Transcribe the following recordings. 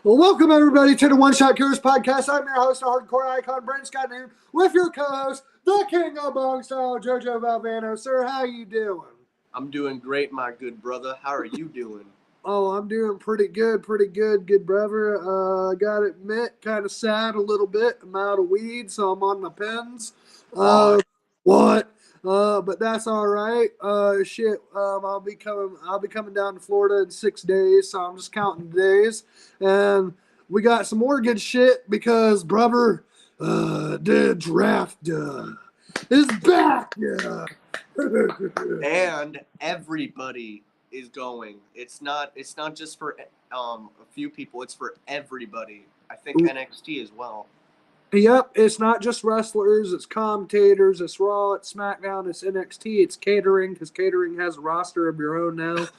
Well, welcome everybody to the One Shot Cures podcast. I'm your host, the hardcore icon, Brent Scott Noon, with your co-host, the king of bong style, Jojo Valvano. Sir, how you doing? I'm doing great, my good brother. How are you doing? Oh, I'm doing pretty good, good brother. Gotta admit, kind of sad a little bit. I'm out of weed, so I'm on my pens. What? But that's all right. I'll be coming down to Florida in 6 days, so I'm just counting the days. And we got some more good shit because, brother, the draft is back. Yeah. And everybody is going. It's not just for a few people. It's for everybody. I think NXT as well. Yep, it's not just wrestlers, it's commentators, it's Raw, it's Smackdown, it's NXT, it's catering, because catering has a roster of your own now.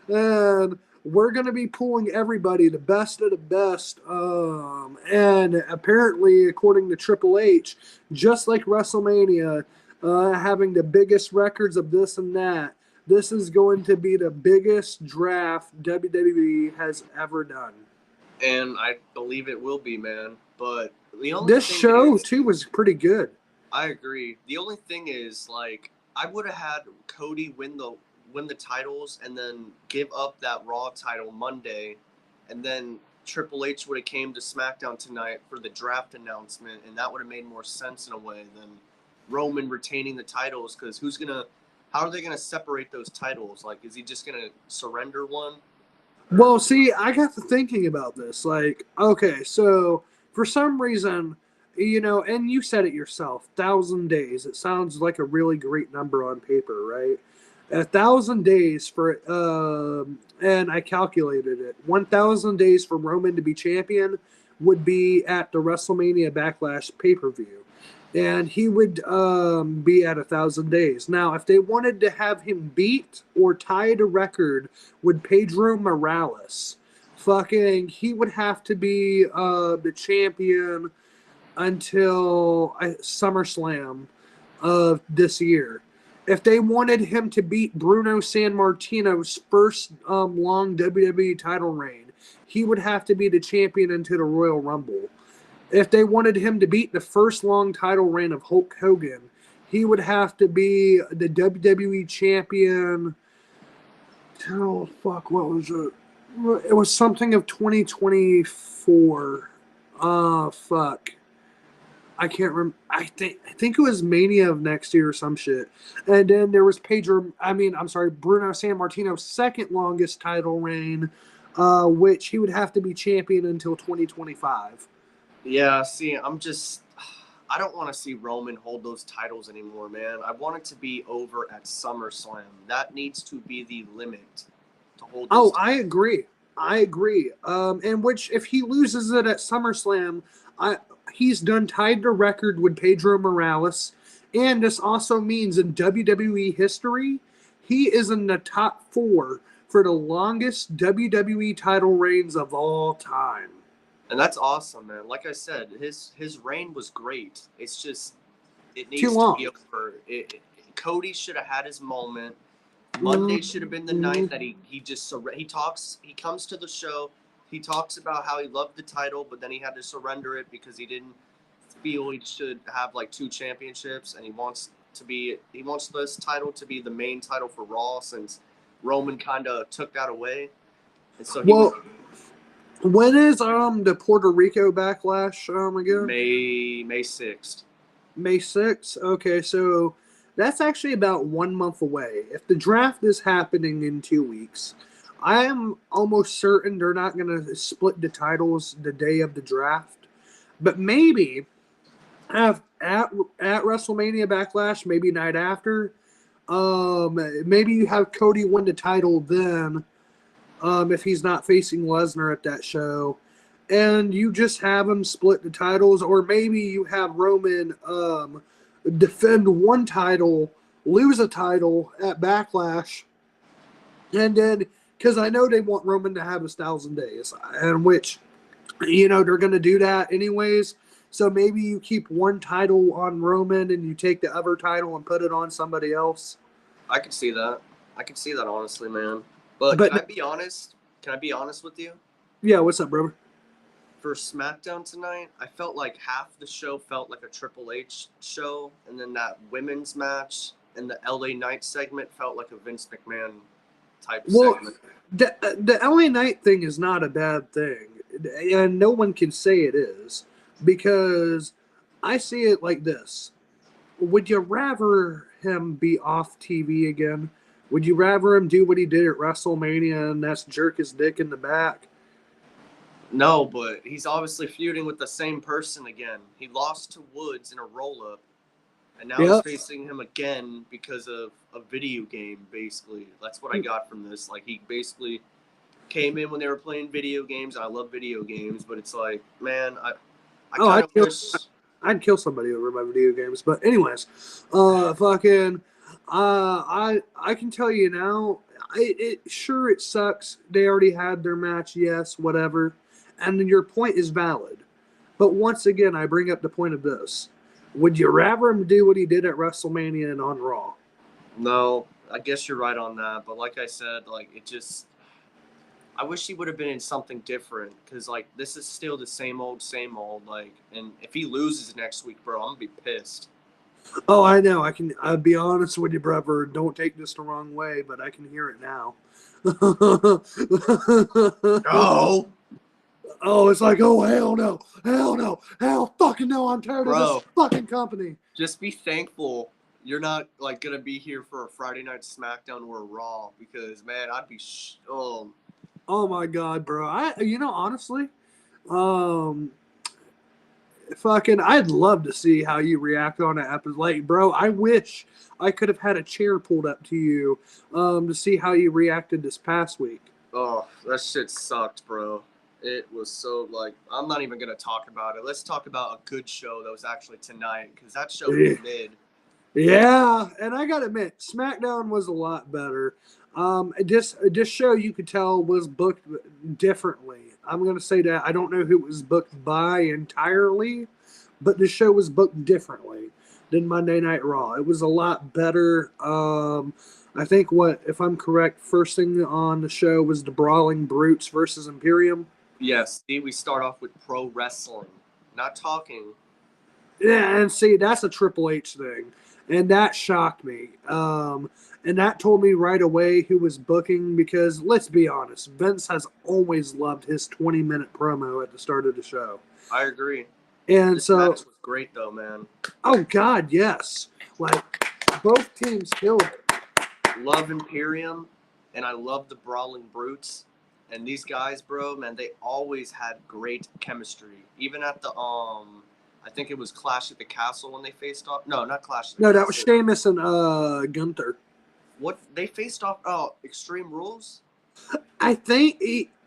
And we're going to be pulling everybody, the best of the best. And apparently, according to Triple H, just like WrestleMania, having the biggest records of this and that, this is going to be the biggest draft WWE has ever done. And I believe it will be, man. But the only this thing show is, too was pretty good. I agree. The only thing is, like, I would have had Cody win the titles and then give up that Raw title Monday, and then Triple H would have came to SmackDown tonight for the draft announcement, and that would have made more sense in a way than Roman retaining the titles. Because how are they gonna separate those titles? Like, is he just gonna surrender one? Well, see, I got to thinking about this. Like, okay, so for some reason, and you said it yourself, 1,000 days. It sounds like a really great number on paper, right? 1,000 days for, and I calculated it. 1,000 days for Roman to be champion would be at the WrestleMania Backlash pay-per-view. And he would be at 1,000 days. Now, if they wanted to have him beat or tie the record with Pedro Morales, he would have to be the champion until SummerSlam of this year. If they wanted him to beat Bruno Sammartino's first long WWE title reign, he would have to be the champion until the Royal Rumble. If they wanted him to beat the first long title reign of Hulk Hogan, he would have to be the WWE champion. Oh, fuck, what was it? It was something of 2024. Fuck. I can't remember. I think it was Mania of next year or some shit. And then there was Bruno Sammartino's second longest title reign, which he would have to be champion until 2025. Yeah, see, I don't want to see Roman hold those titles anymore, man. I want it to be over at SummerSlam. That needs to be the limit to hold those titles. I agree. And which, if he loses it at SummerSlam, he's done tied the record with Pedro Morales. And this also means in WWE history, he is in the top 4 for the longest WWE title reigns of all time. And that's awesome, man. Like I said, his reign was great. It's just, it needs Too long. to be over. Cody should have had his moment. Monday should have been the night that he comes to the show. He talks about how he loved the title, but then he had to surrender it because he didn't feel he should have like 2 championships, and he wants this title to be the main title for Raw since Roman kind of took that away. And so when is the Puerto Rico Backlash again? May 6th. May 6th? Okay, so that's actually about 1 month away. If the draft is happening in 2 weeks, I am almost certain they're not going to split the titles the day of the draft. But maybe at WrestleMania Backlash, maybe night after, maybe you have Cody win the title then, if he's not facing Lesnar at that show, and you just have him split the titles, or maybe you have Roman defend one title, lose a title at Backlash, and then, because I know they want Roman to have his 1,000 days, and which, they're going to do that anyways, so maybe you keep one title on Roman and you take the other title and put it on somebody else. I could see that. Honestly, man. But can I be honest? Can I be honest with you? Yeah, what's up, brother? For Smackdown tonight, I felt like half the show felt like a Triple H show, and then that women's match and the LA Knight segment felt like a Vince McMahon type segment. The LA Knight thing is not a bad thing, and no one can say it is, because I see it like this. Would you rather him be off TV again? Would you rather him do what he did at WrestleMania and that's jerk his dick in the back? No, but he's obviously feuding with the same person again. He lost to Woods in a roll-up, and now he's facing him again because of a video game, basically. That's what I got from this. Like, he basically came in when they were playing video games, and I love video games, but it's like, man, I kind of wish... I'd kill somebody over my video games. But anyways, I can tell you now, it sucks. They already had their match, yes, whatever. And your point is valid. But once again, I bring up the point of this. Would you rather him do what he did at WrestleMania and on Raw? No, I guess you're right on that. But like I said, like, it just... I wish he would have been in something different, because, like, this is still the same old, like, and if he loses next week, bro, I'm going to be pissed. Oh, I know. I'll be honest with you, brother. Don't take this the wrong way, but I can hear it now. No! Oh, it's like, oh, hell no. Hell fucking no. I'm tired of this fucking company. Just be thankful you're not, like, going to be here for a Friday Night Smackdown or a Raw, because, man, I'd be... Oh my God, bro. Honestly, I'd love to see how you react on an episode. Like, bro, I wish I could have had a chair pulled up to you, to see how you reacted this past week. Oh, that shit sucked, bro. It was so, like, I'm not even going to talk about it. Let's talk about a good show that was actually tonight, because that show was mid. Yeah, and I gotta admit, SmackDown was a lot better. This show, you could tell, was booked differently. I'm gonna say that. I don't know who it was booked by entirely, but the show was booked differently than Monday Night Raw. It was a lot better. I think, if I'm correct, first thing on the show was the Brawling Brutes versus Imperium. Yes, see, we start off with pro wrestling, not talking. Yeah, and see, that's a Triple H thing. And that shocked me. And that told me right away who was booking, because let's be honest, Vince has always loved his 20-minute promo at the start of the show. I agree. And this match was great, though, man. Oh, God, yes. Like, both teams killed it. Love Imperium, and I love the Brawling Brutes. And these guys, bro, man, they always had great chemistry. Even at the, I think it was Clash at the Castle when they faced off. No, not Clash at the Castle. No, that was Sheamus and Gunther. What? They faced off Extreme Rules? I think,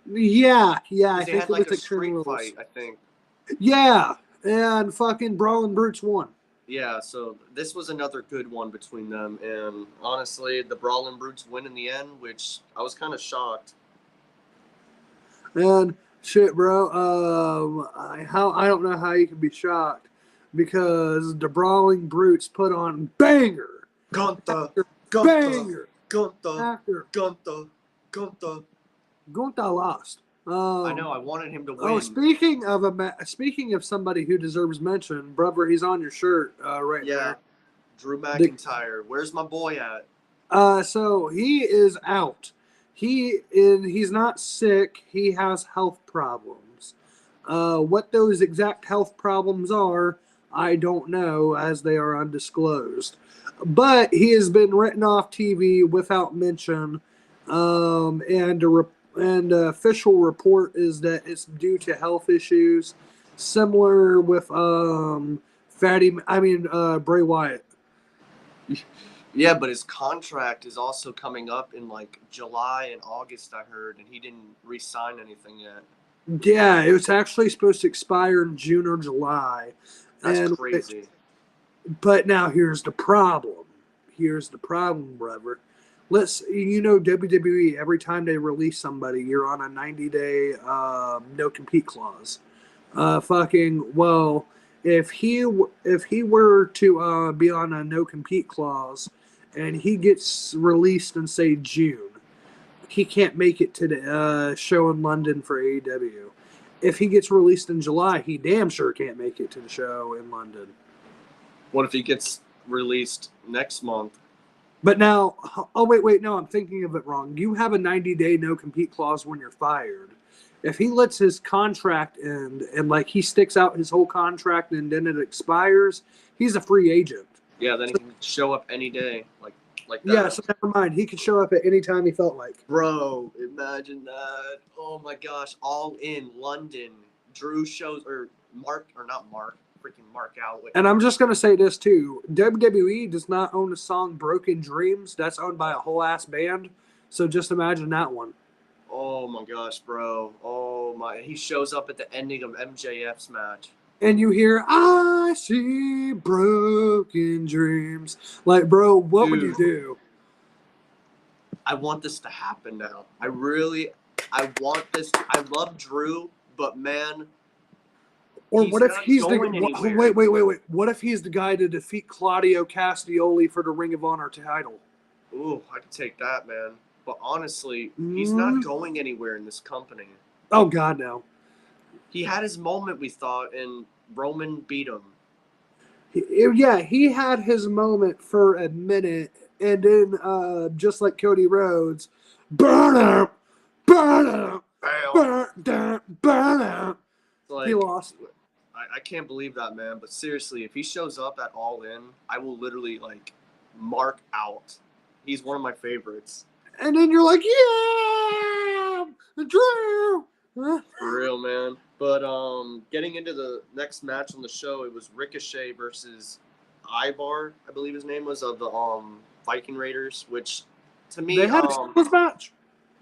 yeah. I they think had, like, a street fight, I think. Yeah, and fucking Brawling Brutes won. Yeah, so this was another good one between them. And honestly, the Brawling Brutes win in the end, which I was kind of shocked. And... shit, bro. I don't know how you can be shocked, because the Brawling Brutes put on banger. Gunther lost. I know. I wanted him to win. Oh, speaking of somebody who deserves mention, brother, he's on your shirt right now. Yeah, Drew McIntyre. Where's my boy at? So he is out. He's not sick. He has health problems. What those exact health problems are, I don't know, as they are undisclosed. But he has been written off TV without mention. And the official report is that it's due to health issues, similar with Bray Wyatt. Yeah, but his contract is also coming up in like July and August, I heard, and he didn't re-sign anything yet. Yeah, it was actually supposed to expire in June or July. That's crazy. But now here's the problem. Brother. WWE, every time they release somebody, you're on a 90-day no-compete clause. If he were to be on a no-compete clause and he gets released in, say, June, he can't make it to the show in London for AEW. If he gets released in July, he damn sure can't make it to the show in London. What if he gets released next month? But now, oh, wait, no, I'm thinking of it wrong. You have a 90-day no-compete clause when you're fired. If he lets his contract end and, like, he sticks out his whole contract and then it expires, he's a free agent. Yeah, then he can show up any day, like that. Yeah, so never mind. He could show up at any time he felt like. Bro, imagine that. Oh, my gosh. All in London. Drew shows, or not Mark. Freaking Mark out. And I'm just going to say this, too. WWE does not own the song Broken Dreams. That's owned by a whole-ass band. So just imagine that one. Oh, my gosh, bro. Oh, my. He shows up at the ending of MJF's match. And you hear, I see broken dreams. Like, bro, what would you do? I want this to happen now. I want this. I love Drew, but, man... Or what if he's the wait? What if he's the guy to defeat Claudio Castagnoli for the Ring of Honor title? Ooh, I could take that, man. But honestly, he's not going anywhere in this company. Oh God, no. He had his moment, we thought, and Roman beat him. He had his moment for a minute, and then just like Cody Rhodes, burn up, burn up. Like, he lost. I can't believe that, man. But seriously, if he shows up at All In, I will literally, like, mark out. He's one of my favorites. And then you're like, yeah, Drew. For real, man. But getting into the next match on the show, it was Ricochet versus Ivar, I believe his name was, of the Viking Raiders, which, to me... They had a singles match.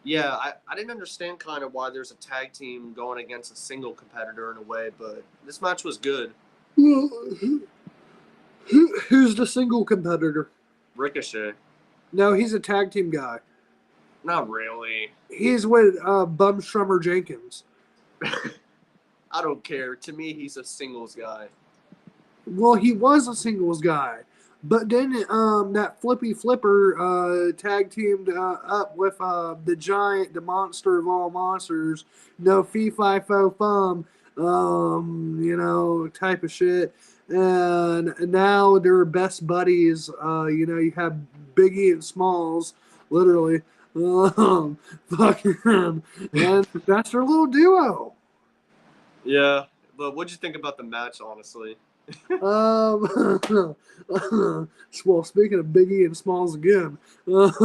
Yeah, I didn't understand kind of why there's a tag team going against a single competitor in a way, but this match was good. Who's the single competitor? Ricochet. No, he's a tag team guy. Not really. He's with Bum Strummer Jenkins. I don't care. To me, he's a singles guy. Well, he was a singles guy. But then that Flippy Flipper tag teamed up with the giant, the monster of all monsters, fee, fi, fo, fum, type of shit. And now they're best buddies. You have Biggie and Smalls, literally. Fucking, and that's their little duo. Yeah, but what'd you think about the match, honestly? Well, speaking of Biggie and Smalls again, this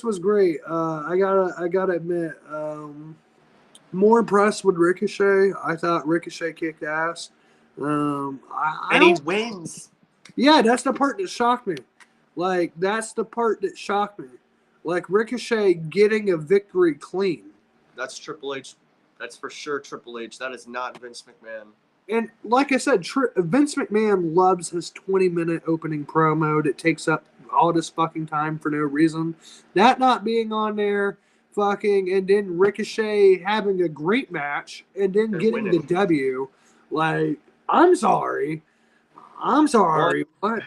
was great. I gotta admit, more impressed with Ricochet. I thought Ricochet kicked ass. And he wins. Yeah, that's the part that shocked me. Like, Ricochet getting a victory clean. That's Triple H. That's for sure Triple H. That is not Vince McMahon. And like I said, Vince McMahon loves his 20-minute opening promo that takes up all this fucking time for no reason. That not being on there, and then Ricochet having a great match, and then getting the W. Like, I'm sorry. What?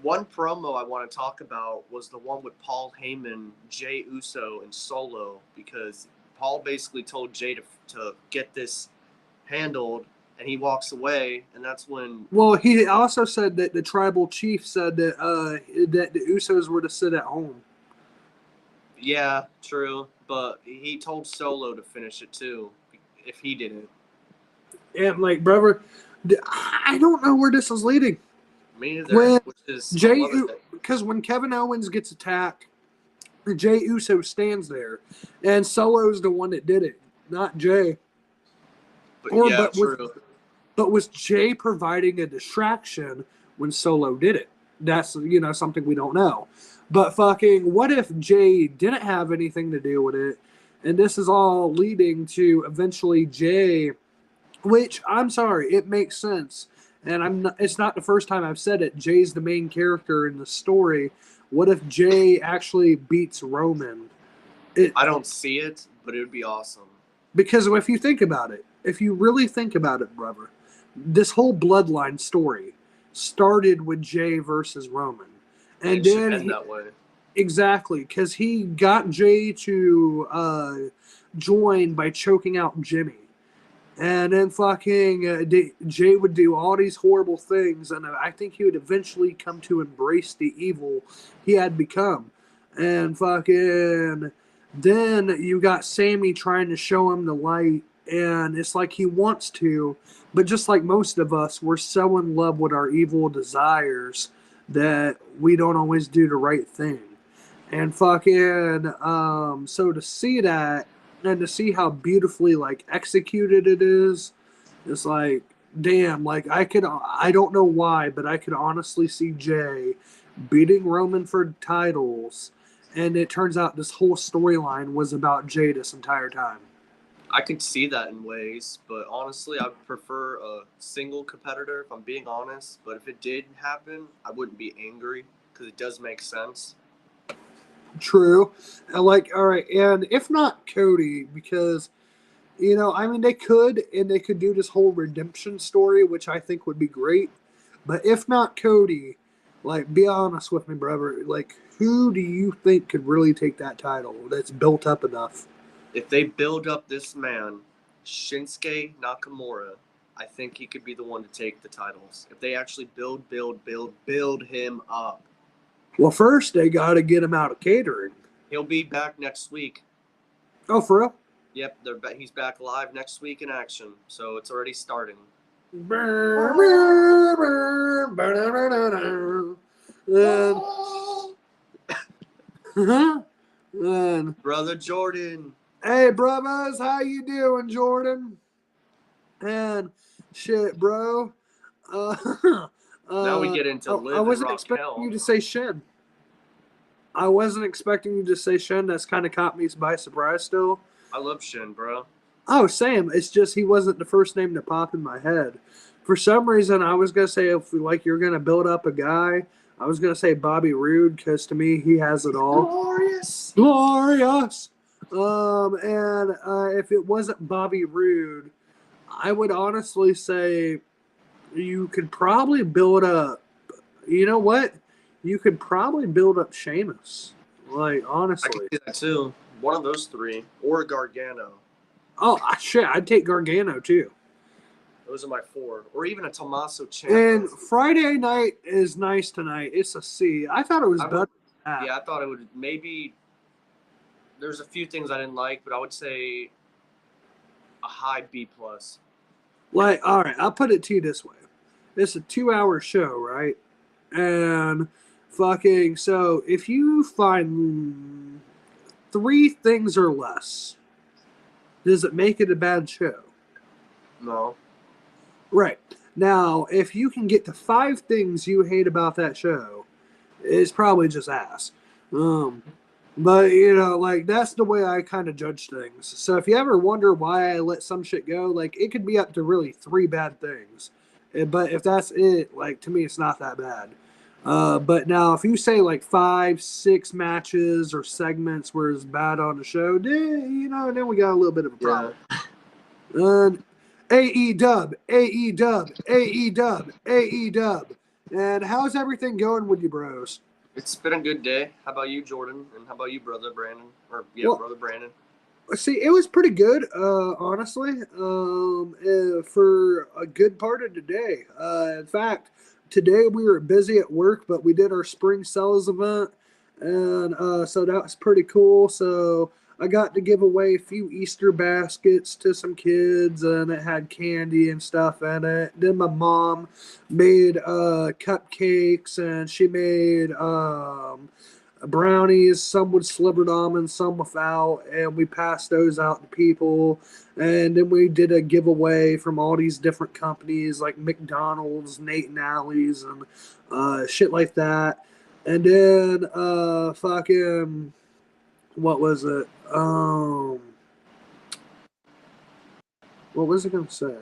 One promo I want to talk about was the one with Paul Heyman, Jey Uso, and Solo, because Paul basically told Jey to get this handled, and he walks away, and that's when... Well, he also said that the tribal chief said that the Usos were to sit at home. Yeah, true, but he told Solo to finish it too, if he didn't. And, like, brother, I don't know where this is leading. Me neither. Because when Kevin Owens gets attacked, Jey Uso stands there, and Solo's the one that did it, not Jey. True. But was Jey providing a distraction when Solo did it? That's something we don't know. But what if Jey didn't have anything to do with it, and this is all leading to eventually Jey, which I'm sorry, it makes sense. And it's not the first time I've said it. Jay's the main character in the story. What if Jey actually beats Roman? I don't see it, but it would be awesome. Because if you think about it, if you really think about it, brother, this whole bloodline story started with Jey versus Roman. And it should then end that way. exactly, because he got Jay to join by choking out Jimmy. And then fucking Jay would do all these horrible things, and I think he would eventually come to embrace the evil he had become. And fucking then you got Sammy trying to show him the light, and it's like he wants to, but just like most of us, we're so in love with our evil desires that we don't always do the right thing. And fucking so to see that and to see how beautifully like executed it is, it's like damn, like I don't know why, but I could honestly see Jay beating Roman for titles, and it turns out this whole storyline was about Jay this entire time. I could see that in ways, but honestly, I would prefer a single competitor if I'm being honest. But if it did happen, I wouldn't be angry because it does make sense. True. Like, all right, and if not Cody, because I mean, they could do this whole redemption story, which I think would be great. But if not Cody, like, be honest with me, brother. Like, who do you think could really take that title that's built up enough? If they build up this man, Shinsuke Nakamura, I think he could be the one to take the titles. If they actually build him up. Well, first they got to get him out of catering. He'll be back next week. Oh, for real? Yep, he's back live next week in action, so it's already starting. And, Brother Jordan. Hey, brothers, how you doing, Jordan? And shit, bro. Now we get into Liv I wasn't and expecting Raquel. you to say Shin. I wasn't expecting you to say Shin. That's kind of caught me by surprise still. I love Shin, bro. Oh, Sam. It's just he wasn't the first name to pop in my head. For some reason, I was going to say, if like you're going to build up a guy, I was going to say Bobby Roode, because to me, he has it all. Glorious. Glorious. And if it wasn't Bobby Roode, I would honestly say you could probably build up. You know what? You could probably build up Sheamus. Like, honestly. I could do that too. One of those three. Or Gargano. Oh, shit. I'd take Gargano, too. Those are my four. Or even a Tommaso Ciampa. And Friday night is nice tonight. It's a C. I thought it was better than that. Yeah, I thought it would maybe. There's a few things I didn't like, but I would say a high B+. Like, all right, I'll put it to you this way. It's a 2-hour show, right? And fucking, so if you find 3 things or less, does it make it a bad show? No. Right. Now, if you can get to 5 things you hate about that show, it's probably just ass. But, like, that's the way I kind of judge things. So if you ever wonder why I let some shit go, like, it could be up to really 3 bad things. But if that's it, like, to me, it's not that bad. But now, if you say, like, 5, 6 matches or segments where it's bad on the show, then we got a little bit of a problem. Yeah. AEW. And how's everything going with you, bros? It's been a good day. How about you, Jordan? And how about you, brother Brandon? Brother Brandon. See, it was pretty good, honestly, for a good part of the day. In fact, today we were busy at work, but we did our spring sales event, and so that was pretty cool. So I got to give away a few Easter baskets to some kids, and it had candy and stuff in it. Then my mom made cupcakes, and she made brownies, some with slivered almonds, some without, and we passed those out to people. And then we did a giveaway from all these different companies like McDonald's, Nate and Alley's, and shit like that. And then fucking what was it? What was I gonna say?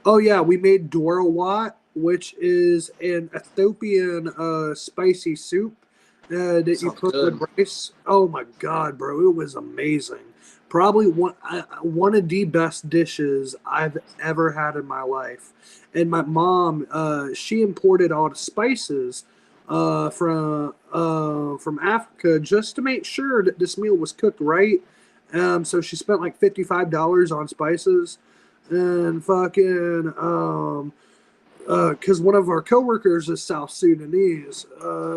Oh yeah, we made Dorawat, which is an Ethiopian spicy soup that you put with rice. Oh my god, bro, it was amazing. Probably one of the best dishes I've ever had in my life. And my mom, she imported all the spices from Africa just to make sure that this meal was cooked right. So she spent like $55 on spices and fucking because one of our coworkers is South Sudanese.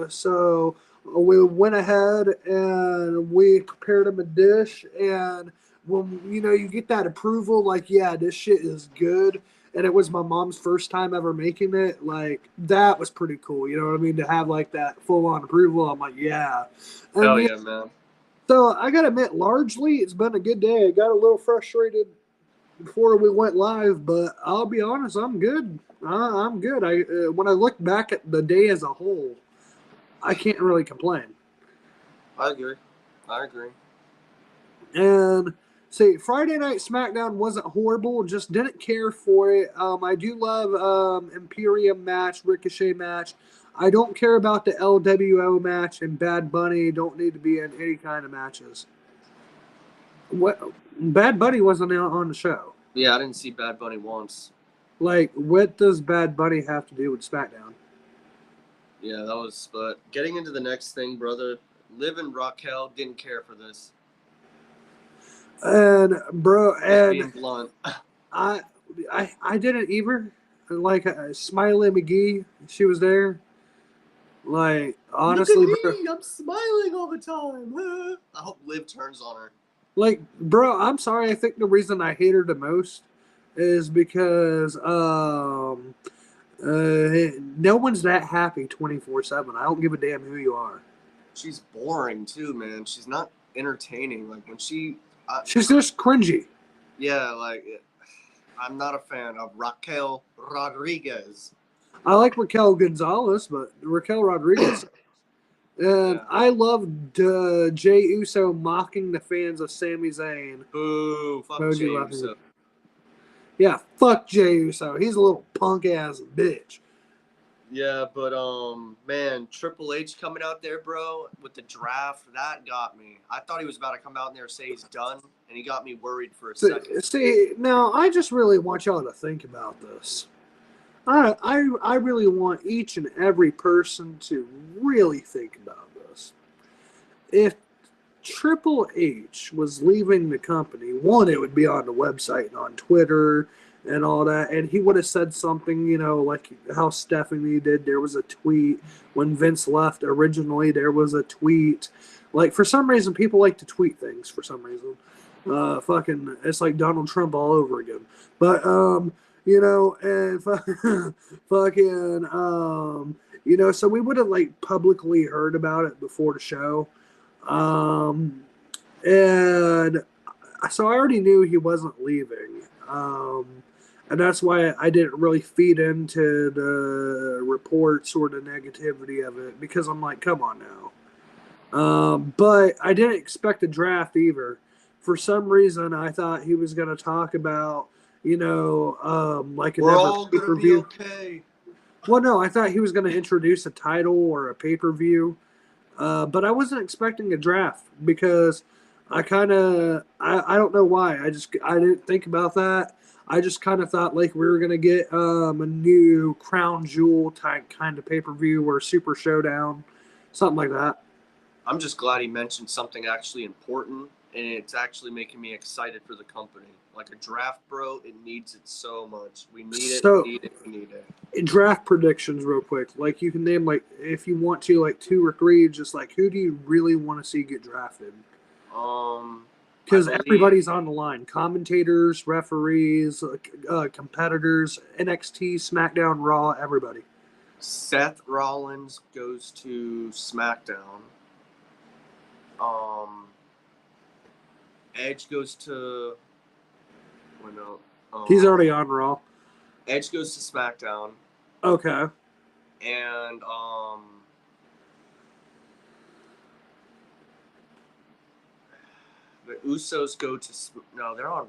So we went ahead and we prepared him a dish. And when you get that approval, like, yeah, this shit is good. And it was my mom's first time ever making it. Like, that was pretty cool. You know what I mean? To have like that full on approval. I'm like, yeah. And Hell yeah, man. so I gotta admit, largely it's been a good day. I got a little frustrated before we went live, but I'll be honest, I'm good. I'm good. When I look back at the day as a whole, I can't really complain. I agree. And see, Friday Night Smackdown wasn't horrible. Just didn't care for it. I do love Imperium match, Ricochet match. I don't care about the LWO match, and Bad Bunny don't need to be in any kind of matches. What? Bad Bunny wasn't on the show. Yeah, I didn't see Bad Bunny once. Like, what does Bad Bunny have to do with SmackDown? Yeah, that was. But getting into the next thing, brother, Liv and Raquel didn't care for this. And bro, and being blunt, I didn't either. Like Smiley McGee, she was there. Like, honestly, look at me, I'm smiling all the time. I hope Liv turns on her. Like, bro, I'm sorry. I think the reason I hate her the most is because no one's that happy 24/7. I don't give a damn who you are. She's boring too, man. She's not entertaining. Like when she's just cringy. Yeah, like I'm not a fan of Raquel Rodriguez. I like Raquel Gonzalez, but Raquel Rodriguez. And yeah. I loved Jey Uso mocking the fans of Sami Zayn. Boo, fuck Jey Uso. Yeah, fuck Jey Uso. He's a little punk ass bitch. Yeah, but man, Triple H coming out there, bro, with the draft, that got me. I thought he was about to come out in there and say he's done, and he got me worried for a second. See, now I just really want y'all to think about this. I really want each and every person to really think about this. If Triple H was leaving the company, one, it would be on the website and on Twitter and all that, and he would have said something, like how Stephanie did. There was a tweet when Vince left. Originally, there was a tweet. Like, for some reason, people like to tweet things for some reason. Fucking, it's like Donald Trump all over again. But, and fucking, so we would have, like, publicly heard about it before the show. And so I already knew he wasn't leaving. And that's why I didn't really feed into the reports or the negativity of it, because I'm like, come on now. But I didn't expect a draft either. For some reason, I thought he was going to talk about, like we're all going to be okay. Well, no, I thought he was going to introduce a title or a pay-per-view. But I wasn't expecting a draft because I don't know why. I didn't think about that. I just kind of thought like we were going to get a new Crown Jewel type kind of pay-per-view or Super Showdown, something like that. I'm just glad he mentioned something actually important, and it's actually making me excited for the company. Like a draft, bro, it needs it so much. We need it, we need it. Draft predictions real quick. Like you can name, like, if you want to, like 2 or 3, just like who do you really want to see get drafted? Because everybody's on the line. Commentators, referees, competitors, NXT, SmackDown, Raw, everybody. Seth Rollins goes to SmackDown. Edge goes to... he's already on Raw. Edge goes to SmackDown. Okay. And the Usos go to they're on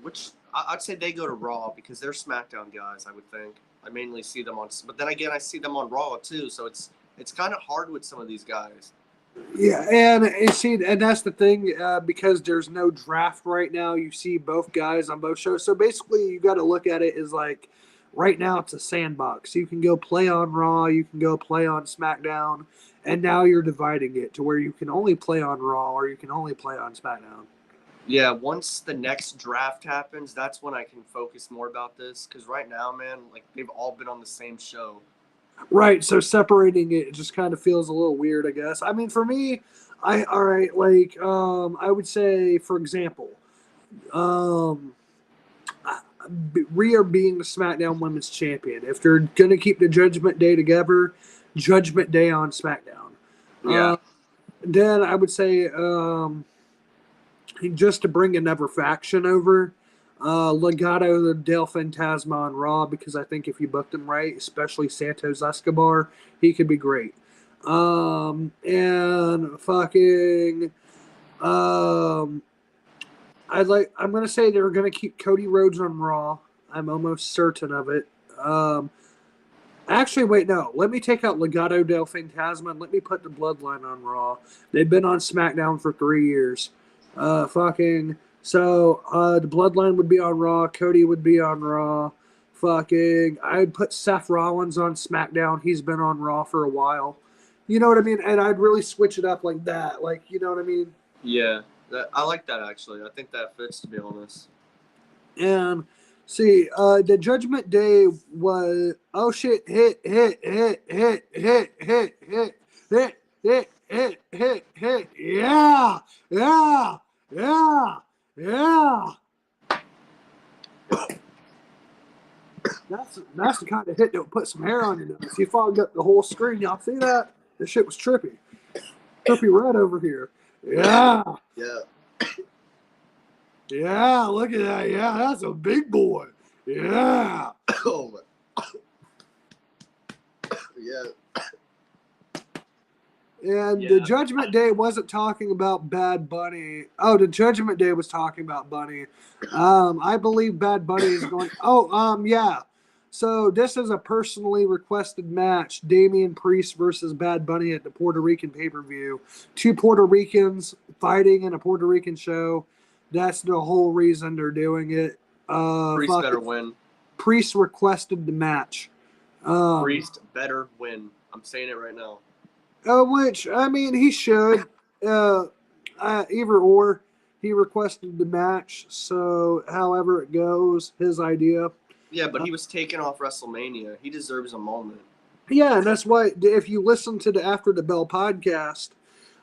which I'd say they go to Raw because they're SmackDown guys. I would think I mainly see them on, but then again I see them on Raw too. So it's kind of hard with some of these guys. Yeah, and that's the thing, because there's no draft right now. You see both guys on both shows. So basically, you got to look at it as like Right now, it's a sandbox. You can go play on Raw, you can go play on SmackDown, and now you're dividing it to where you can only play on Raw or you can only play on SmackDown. Yeah, once the next draft happens, that's when I can focus more about this. Because right now, man, like they've all been on the same show. Right, so separating it just kind of feels a little weird, I guess. I mean, for me, I would say, for example, um, Rhea being the SmackDown Women's Champion. If they're gonna keep the Judgment Day together, Judgment Day on SmackDown. Yeah. Then I would say, just to bring another faction over, Legado del Fantasma on Raw, because I think if you booked him right, especially Santos Escobar, he could be great. And fucking, I'm gonna say they're gonna keep Cody Rhodes on Raw. I'm almost certain of it. Actually, wait, no. Let me take out Legado del Fantasma and let me put the Bloodline on Raw. They've been on SmackDown for 3 years. The Bloodline would be on Raw. Cody would be on Raw. I'd put Seth Rollins on SmackDown. He's been on Raw for a while. You know what I mean? And I'd really switch it up like that. Like, you know what I mean? Yeah, I like that actually. I think that fits, to be honest. And see, the Judgment Day was hit, yeah, yeah, yeah, yeah. That's the kind of hit that would put some hair on your nose. You fogged up the whole screen. Y'all see that? This shit was trippy. Trippy red over here. Yeah. Yeah. Yeah, look at that. Yeah, that's a big boy. Yeah. Oh my. Yeah. And the Judgment Day wasn't talking about Bad Bunny. Oh, the Judgment Day was talking about Bunny. I believe Bad Bunny is going. Yeah. So this is a personally requested match: Damian Priest versus Bad Bunny at the Puerto Rican pay-per-view. 2 Puerto Ricans fighting in a Puerto Rican show. That's the whole reason they're doing it. Priest better win. Priest requested the match. Priest better win. I'm saying it right now. Which, I mean, he should. Either or. He requested the match, so however it goes, his idea. Yeah, but he was taken off WrestleMania. He deserves a moment. Yeah, and that's why if you listen to the After the Bell podcast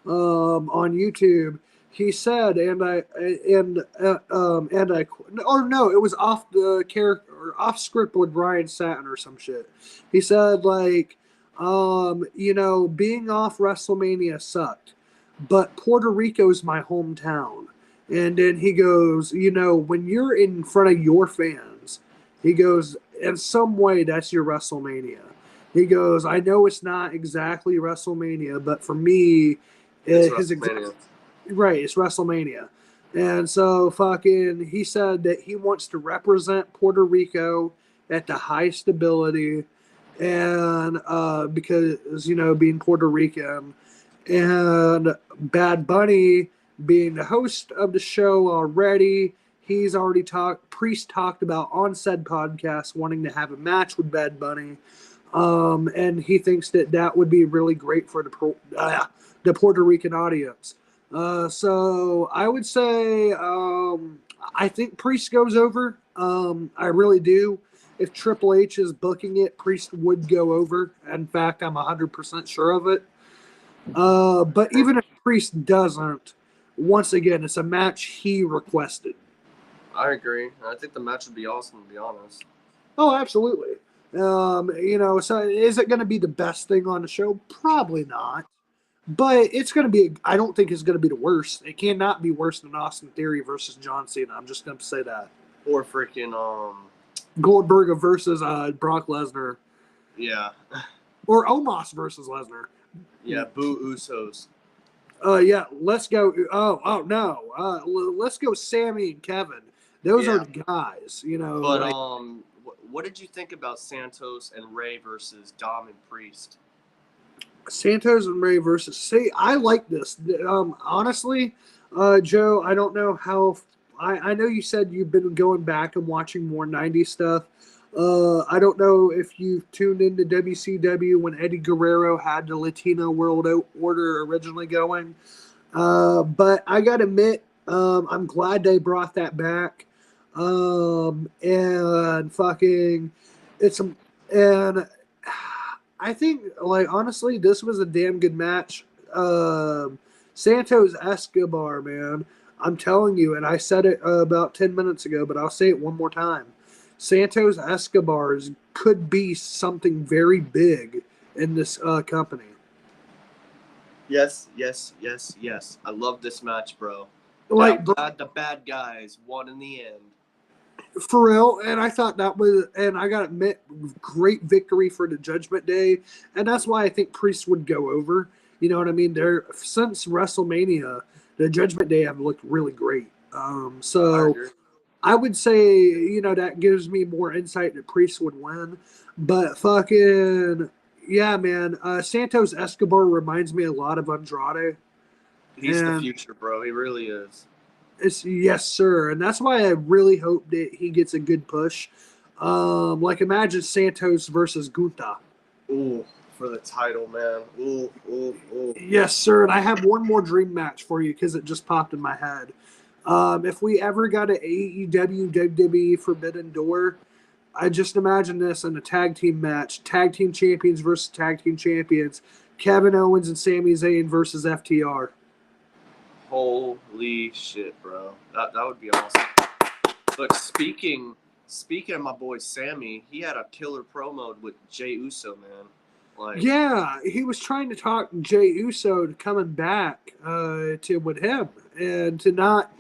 on YouTube, he said, it was off the character or off script with Ryan Satin or some shit. He said being off WrestleMania sucked, but Puerto Rico's my hometown. And then he goes, when you're in front of your fans, he goes, in some way that's your WrestleMania. He goes, I know it's not exactly WrestleMania, but for me, it's WrestleMania. And so he said that he wants to represent Puerto Rico at the highest ability, and because, being Puerto Rican, and Bad Bunny being the host of the show already, he's already Priest talked about on said podcast wanting to have a match with Bad Bunny. And he thinks that would be really great for the Puerto Rican audience. So I would say I think Priest goes over. I really do. If Triple H is booking it, Priest would go over. In fact, I'm 100% sure of it. But even if Priest doesn't, once again, it's a match he requested. I agree. I think the match would be awesome, to be honest. Oh, absolutely. So is it going to be the best thing on the show? Probably not. But it's going to be, I don't think it's going to be the worst. It cannot be worse than Austin Theory versus John Cena. I'm just going to say that. Or freaking Goldberg versus Brock Lesnar. Yeah. Or Omos versus Lesnar. Yeah, Boo Usos. Yeah, let's go. Oh no. Let's go Sammy and Kevin. Those are the guys, But what did you think about Santos and Ray versus Dom and Priest? Santos and Ray versus. See, I like this. Honestly, Joe, I don't know how. I know you said you've been going back and watching more '90s stuff. I don't know if you've tuned into WCW when Eddie Guerrero had the Latino World Order originally going. But I gotta admit, I'm glad they brought that back. And fucking, and I think, like, honestly, this was a damn good match. Santos Escobar, man, I'm telling you, and I said it about 10 minutes ago, but I'll say it one more time. Santos Escobar could be something very big in this company. Yes, yes, yes, yes. I love this match, bro. Like, I'm glad the bad guys won in the end. for real, and I thought that was, and I gotta admit, great victory for the Judgment Day, and that's why I think Priest would go over. You know what I mean? They're since WrestleMania, the Judgment Day have looked really great. So I would say, you know, that gives me more insight that Priest would win, but fucking yeah, man, Santos Escobar reminds me a lot of Andrade. He's the future, bro. He really is. It's yes, sir, and that's why I really hope that he gets a good push. Like imagine Santos versus Gunther. Ooh, for the title, man. Ooh, ooh, ooh. Yes, sir. And I have one more dream match for you because it just popped in my head. If we ever got an AEW WWE Forbidden Door, I just imagine this in a tag team match: tag team champions versus tag team champions. Kevin Owens and Sami Zayn versus FTR. Holy shit, bro. That would be awesome. But speaking of my boy Sammy, he had a killer promo with Jey Uso, man. Like, yeah, he was trying to talk Jey Uso to coming back to with him and to not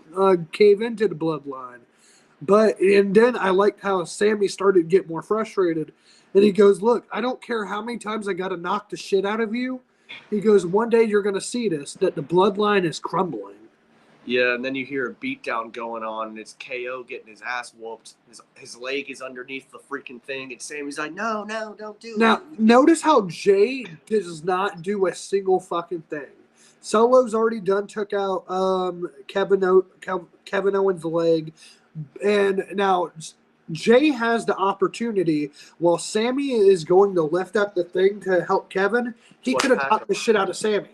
cave into the bloodline. And then I liked how Sammy started to get more frustrated. And he goes, look, I don't care how many times I got to knock the shit out of you. He goes, one day you're going to see this, that the bloodline is crumbling. Yeah, and then you hear a beatdown going on, and it's KO getting his ass whooped. His leg is underneath the freaking thing, and Sammy's like, no, don't do it. Now, notice how Jay does not do a single fucking thing. Solo's already took out Kevin Owens' leg. And now Jay has the opportunity while Sammy is going to lift up the thing to help Kevin. He could have knocked the shit out of Sammy,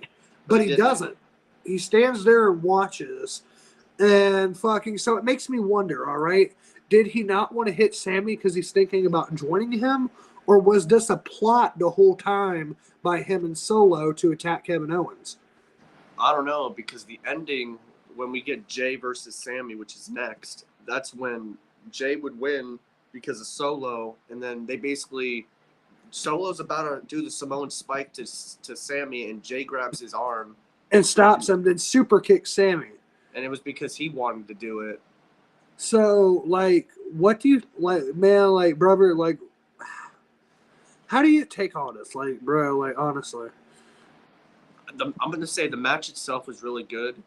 but he doesn't. He stands there and watches, and fucking. So it makes me wonder. All right, did he not want to hit Sammy because he's thinking about joining him, or was this a plot the whole time by him and Solo to attack Kevin Owens? I don't know, because the ending when we get Jay versus Sammy, which is next, that's when Jay would win because of Solo, and then they basically Solo's about to do the Samoan spike to Sammy, and Jay grabs his arm and stops him, then super kicks Sammy. And it was because he wanted to do it. So, like, what do you like, man? Like, brother, like, how do you take all this, like, bro? Like, honestly, I'm gonna say the match itself was really good,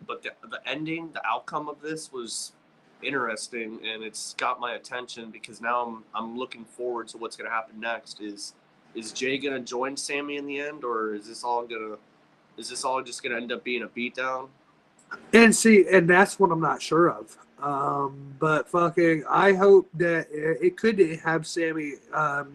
but the ending, the outcome of this was interesting, and it's got my attention because now I'm looking forward to what's gonna happen next. Is Jay gonna join Sammy in the end, or is this all just gonna end up being a beatdown? and see, and that's what I'm not sure of. But fucking, I hope that it could have Sammy,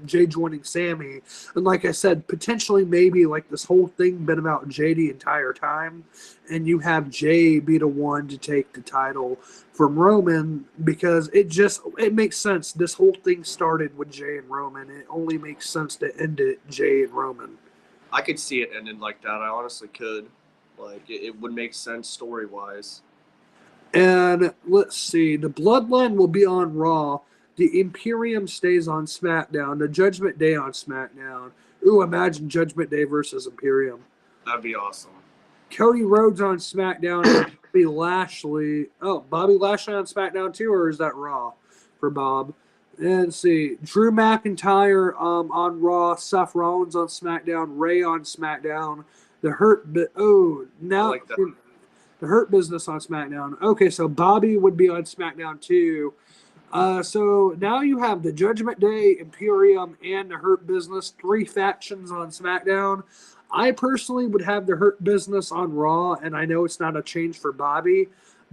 Jay joining Sammy, and like I said, potentially maybe like this whole thing been about Jay the entire time, and you have Jay be the one to take the title from Roman because it makes sense. This whole thing started with Jay and Roman. It only makes sense to end it Jay and Roman. I could see it ending like that. I honestly could. Like, it would make sense story-wise. And let's see. The Bloodline will be on Raw. The Imperium stays on SmackDown. The Judgment Day on SmackDown. Ooh, imagine Judgment Day versus Imperium. That'd be awesome. Cody Rhodes on SmackDown. And Bobby Lashley. Oh, Bobby Lashley on SmackDown too, or is that Raw for Bob? And see, Drew McIntyre on Raw, Seth Rollins on SmackDown, Ray on SmackDown. The Hurt the Hurt Business on SmackDown. Okay, so Bobby would be on SmackDown too. So now you have the Judgment Day, Imperium, and the Hurt Business, 3 factions on SmackDown. I personally would have the Hurt Business on Raw, and I know it's not a change for Bobby,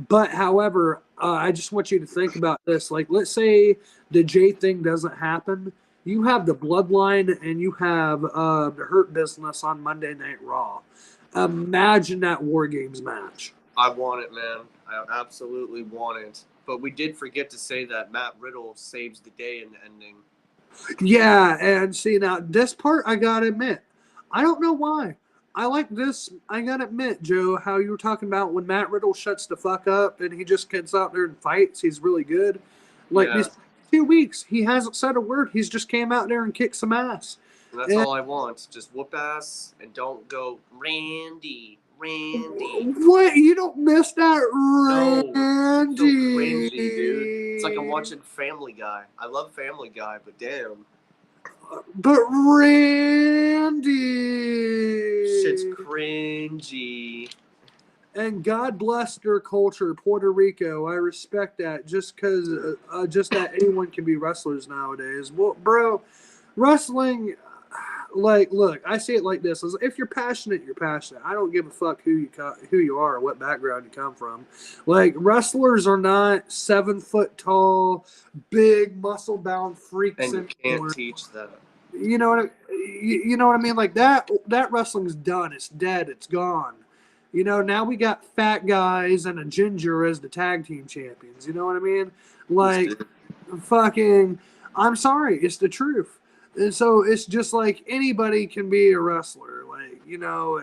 But however, I just want you to think about this. Like, let's say the J thing doesn't happen. You have the Bloodline and you have the Hurt Business on Monday Night Raw. Imagine that War Games match. I want it, man. I absolutely want it. But we did forget to say that Matt Riddle saves the day in the ending. Yeah, and see, now this part I gotta admit, I don't know why. I like this. I gotta admit, Joe, how you were talking about when Matt Riddle shuts the fuck up and he just gets out there and fights. He's really good. Like Yeah. these 2 weeks, he hasn't said a word. He's just came out there and kicked some ass. And that's all I want. Just whoop ass and don't go Randy. What? You don't miss that, Randy? No, so cringy, dude. It's like I'm watching Family Guy. I love Family Guy, but damn. But Randy, Shit's cringy. And God bless their culture, Puerto Rico. I respect that. Just because, just that anyone can be wrestlers nowadays. Well, bro, wrestling. Like, look, I say it like this: if you're passionate, you're passionate. I don't give a fuck who you are or what background you come from. Like, wrestlers are not 7 foot tall, big muscle bound freaks. And you can't teach that. You know what you know what I mean? Like that wrestling's done. It's dead. It's gone. You know, now we got fat guys and a ginger as the tag team champions. You know what I mean? Like, fucking, I'm sorry, it's the truth. And so it's just like anybody can be a wrestler. Like, you know,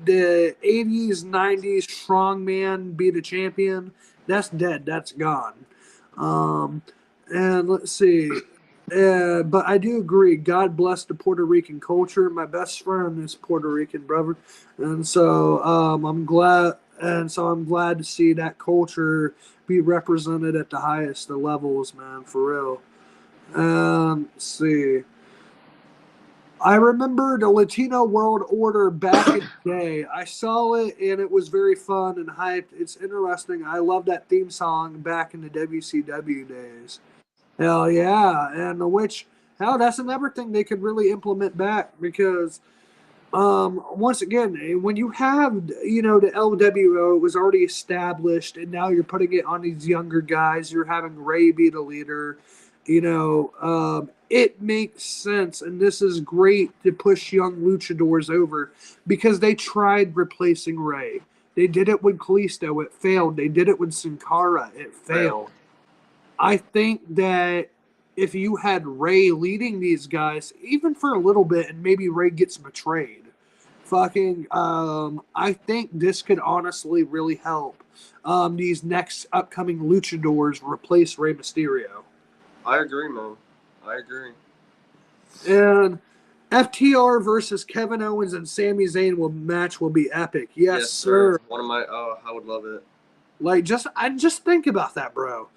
the 80s, 90s strongman be the champion. That's dead. That's gone. And let's see. But I do agree. God bless the Puerto Rican culture. My best friend is Puerto Rican, brother, and so I'm glad. And so I'm glad to see that culture be represented at the highest of levels, man, for real. Let's see. I remember the Latino World Order back in the day. I saw it, and it was very fun and hyped. It's interesting. I love that theme song back in the WCW days. Hell yeah. And hell, that's another thing they could really implement back because, once again, when you have, you know, the LWO was already established and now you're putting it on these younger guys, you're having Ray be the leader, you know, it makes sense. And this is great to push young luchadors over because they tried replacing Ray. They did it with Kalisto. It failed. They did it with Sin Cara. It failed. I think that if you had Ray leading these guys, even for a little bit, and maybe Ray gets betrayed, I think this could honestly really help these next upcoming luchadors replace Rey Mysterio. I agree, man. I agree. And FTR versus Kevin Owens and Sami Zayn will be epic. Yes, sir. One of my I would love it. Like just think about that, bro.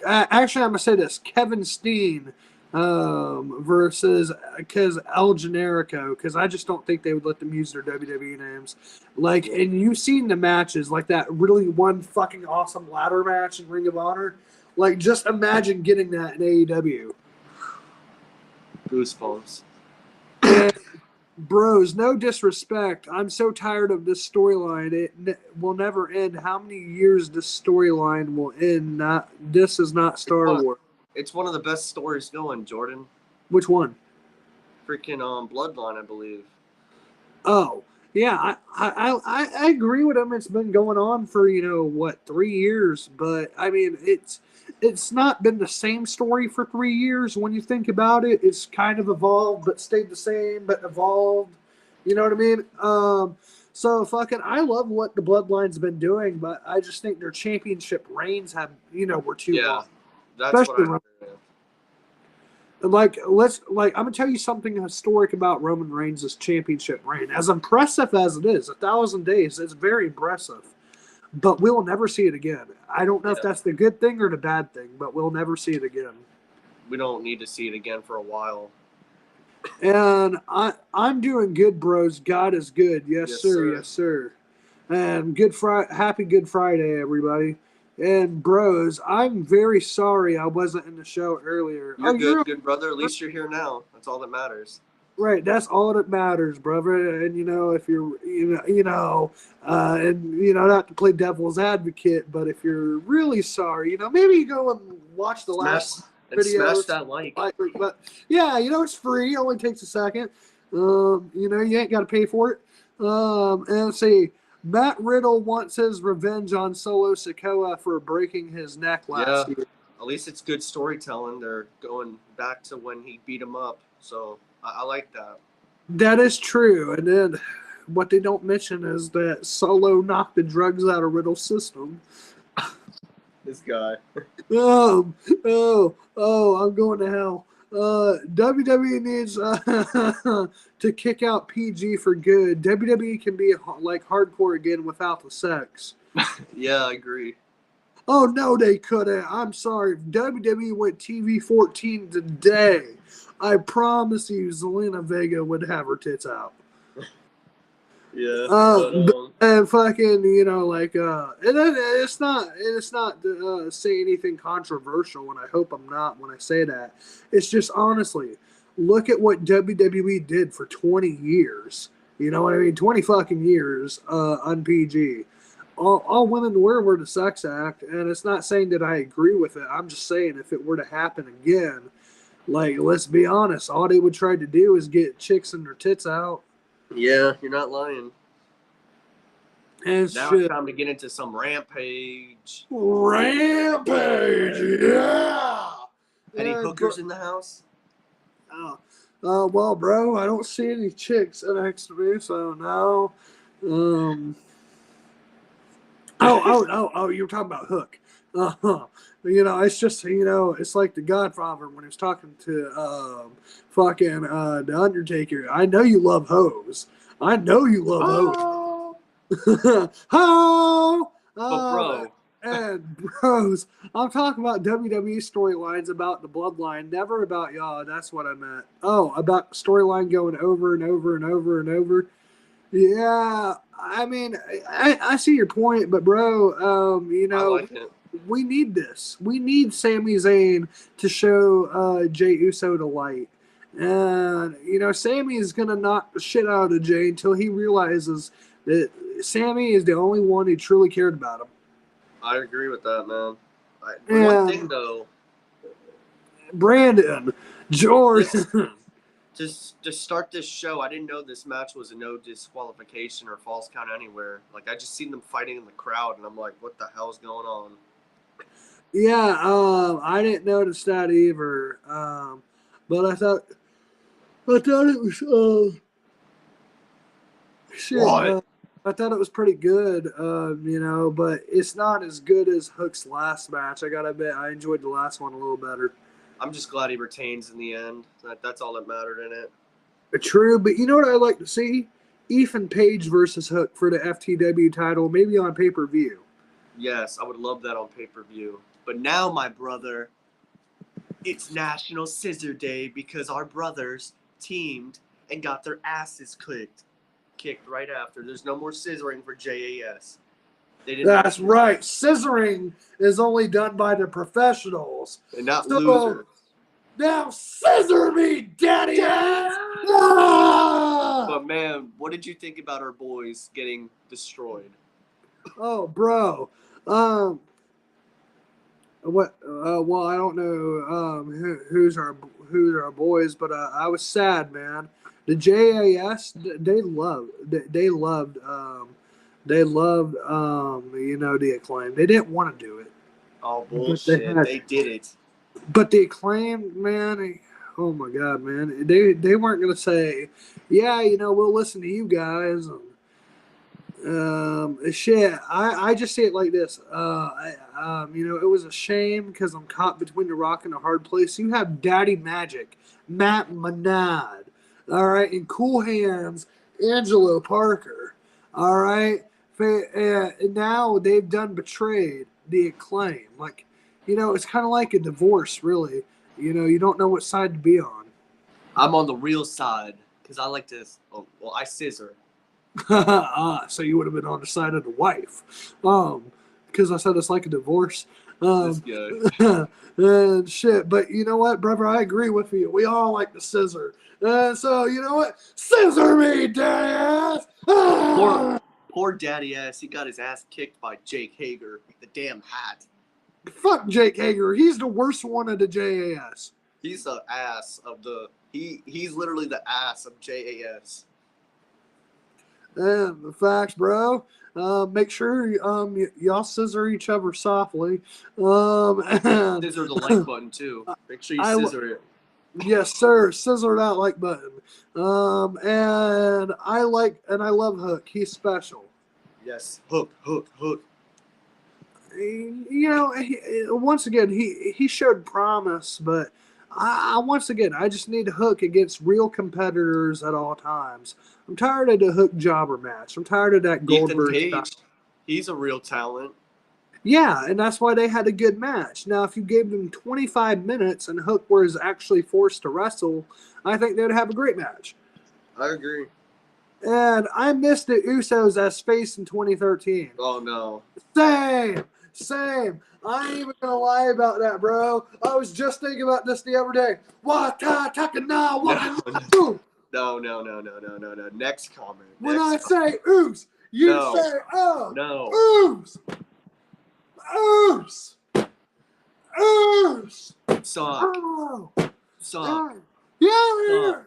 Actually, I'm gonna say this: Kevin Steen versus because El Generico, because I just don't think they would let them use their WWE names. Like, and you've seen the matches, like that really one fucking awesome ladder match in Ring of Honor. Like, just imagine getting that in AEW. Goosebumps. And, bros, no disrespect. I'm so tired of this storyline. It will never end. How many years this storyline will end? This is not Star Wars. It's one of the best stories going, Jordan. Which one? Freaking Bloodline, I believe. Oh, yeah. I agree with him. It's been going on for 3 years, but I mean it's not been the same story for 3 years. When you think about it, it's kind of evolved, but stayed the same, but evolved. You know what I mean? So I love what the Bloodline's been doing, but I just think their championship reigns were too long. That's especially what I'm gonna tell you something historic about Roman Reigns' championship reign. As impressive as it is, 1,000 days, it's very impressive. But we'll never see it again. I don't know if that's the good thing or the bad thing, but we'll never see it again. We don't need to see it again for a while. And I'm doing good, bros. God is good. Yes, sir. Yes, sir. And happy Good Friday, everybody. And bros, I'm very sorry I wasn't in the show earlier. You're good, brother. At least you're here now. That's all that matters. Right, that's all that matters, brother. And if you're, and not to play devil's advocate, but if you're really sorry, maybe you go and watch the last smash videos. that like. But yeah, it's free. It only takes a second. You ain't got to pay for it. And let's see. Matt Riddle wants his revenge on Solo Sikoa for breaking his neck last year. At least it's good storytelling. They're going back to when he beat him up, so I like that. That is true. And then what they don't mention is that Solo knocked the drugs out of Riddle's system. This guy. I'm going to hell. WWE needs to kick out PG for good. WWE can be like hardcore again without the sex. Yeah, I agree. Oh, no, they couldn't. I'm sorry. If WWE went TV 14 today, I promise you Zelina Vega would have her tits out. Yeah. And fucking, it's not to say anything controversial, and I hope I'm not when I say that. It's just honestly, look at what WWE did for 20 years. You know what I mean? 20 fucking years on PG. All women were the sex act, and it's not saying that I agree with it. I'm just saying if it were to happen again, like, let's be honest, all they would try to do is get chicks and their tits out. Yeah, you're not lying. And now it's time to get into some Rampage. Rampage, yeah! Any hookers in the house? Well, bro, I don't see any chicks next to me, so no. You're talking about Hook. It's just, it's like the Godfather when he was talking to the Undertaker. I know you love hoes. I know you love hoes. Oh! But bro. And bros, I'm talking about WWE storylines about the bloodline, never about y'all. That's what I meant. Oh, about storyline going over and over and over and over. Yeah, I mean, I see your point, but bro, I like it. We need this. We need Sami Zayn to show Jey Uso the light. And, Sami is going to knock the shit out of Jey until he realizes that Sami is the only one who truly cared about him. I agree with that, man. One thing, though. Brandon, Jordan. Just to start this show, I didn't know this match was a no disqualification or false count anywhere. Like, I just seen them fighting in the crowd, and I'm like, what the hell's going on? Yeah, I didn't notice that either. But I thought it was shit. What? I thought it was pretty good, but it's not as good as Hook's last match. I gotta admit, I enjoyed the last one a little better. I'm just glad he retains in the end. That's all that mattered in it. True, but you know what I'd like to see? Ethan Page versus Hook for the FTW title, maybe on pay-per-view. Yes, I would love that on pay-per-view. But now, my brother, it's National Scissor Day because our brothers teamed and got their asses kicked right after. There's no more scissoring for JAS. That's right. Scissoring is only done by the professionals. And not losers. Now scissor me, daddy! But man, what did you think about our boys getting destroyed? Oh, bro. What? Well, I don't know who's our boys, but I was sad, man. The JAS, they loved the Acclaim. They didn't want to do it. Oh, bullshit. They did it. But the Acclaim, man, oh my God, man. They weren't going to say, yeah, we'll listen to you guys. Shit, I just see it like this. It was a shame because I'm caught between the rock and a hard place. You have Daddy Magic, Matt Menard, all right, and Cool Hands, Angelo Parker, all right. Now they've done betrayed the Acclaim. Like, it's kind of like a divorce, really. You don't know what side to be on. I'm on the real side because I like to. Oh, well, I scissor. So you would have been on the side of the wife. Because I said it's like a divorce. This guy. And shit. But you know what, brother? I agree with you. We all like the scissor. So you know what? Scissor me, daddy ass. Poor daddy ass. He got his ass kicked by Jake Hager. The damn hat. Fuck Jake Hager. He's the worst one of the JAS. He's the ass of the. He's literally the ass of JAS. And the facts, bro. Make sure y'all scissor each other softly. And Scissor the like button too. Make sure you scissor it. Yes, sir. Scissor that like button. And I love Hook. He's special. Yes, Hook. You know, once again, he showed promise, but I just need Hook against real competitors at all times. I'm tired of the Hook jobber match. I'm tired of that Goldberg Ethan Page. He's a real talent. Yeah, and that's why they had a good match. Now, if you gave them 25 minutes and Hook was actually forced to wrestle, I think they would have a great match. I agree. And I missed the Usos as face in 2013. Oh, no. Same. I ain't even going to lie about that, bro. I was just thinking about this the other day. No. Next comment. When I say oos, you say oh. No. Oos. Suck. Oh. Suck. Yeah.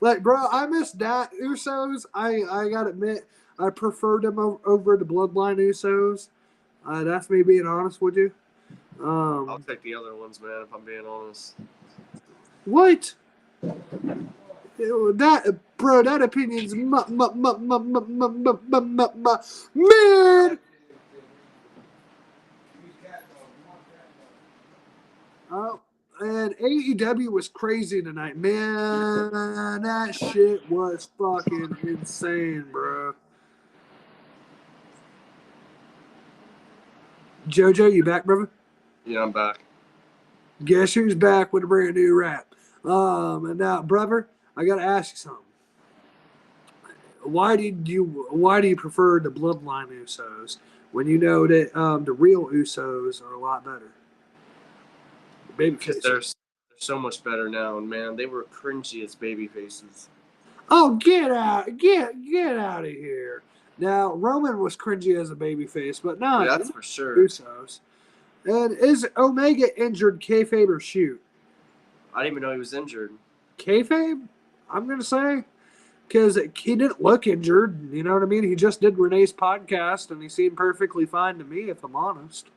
Like, bro, I miss that Usos. I gotta admit, I preferred them over the Bloodline Usos. That's me being honest with you. I'll take the other ones, man, if I'm being honest. What? That, bro, that opinion's man. Oh, and AEW was crazy tonight, man. That shit was fucking insane, bro. JoJo, you back, brother? Yeah, I'm back. Guess who's back with a brand new rap? And now, brother, I gotta ask you something. Why do you prefer the Bloodline Usos when you know that the real Usos are a lot better? Because they're so much better now, and man, they were cringy as baby faces. Oh, get out of here! Now Roman was cringy as a babyface, but no, that's for sure. Usos. And is Omega injured? Kayfabe or shoot? I didn't even know he was injured. Kayfabe? I'm gonna say, because he didn't look injured. You know what I mean? He just did Renee's podcast, and he seemed perfectly fine to me, if I'm honest.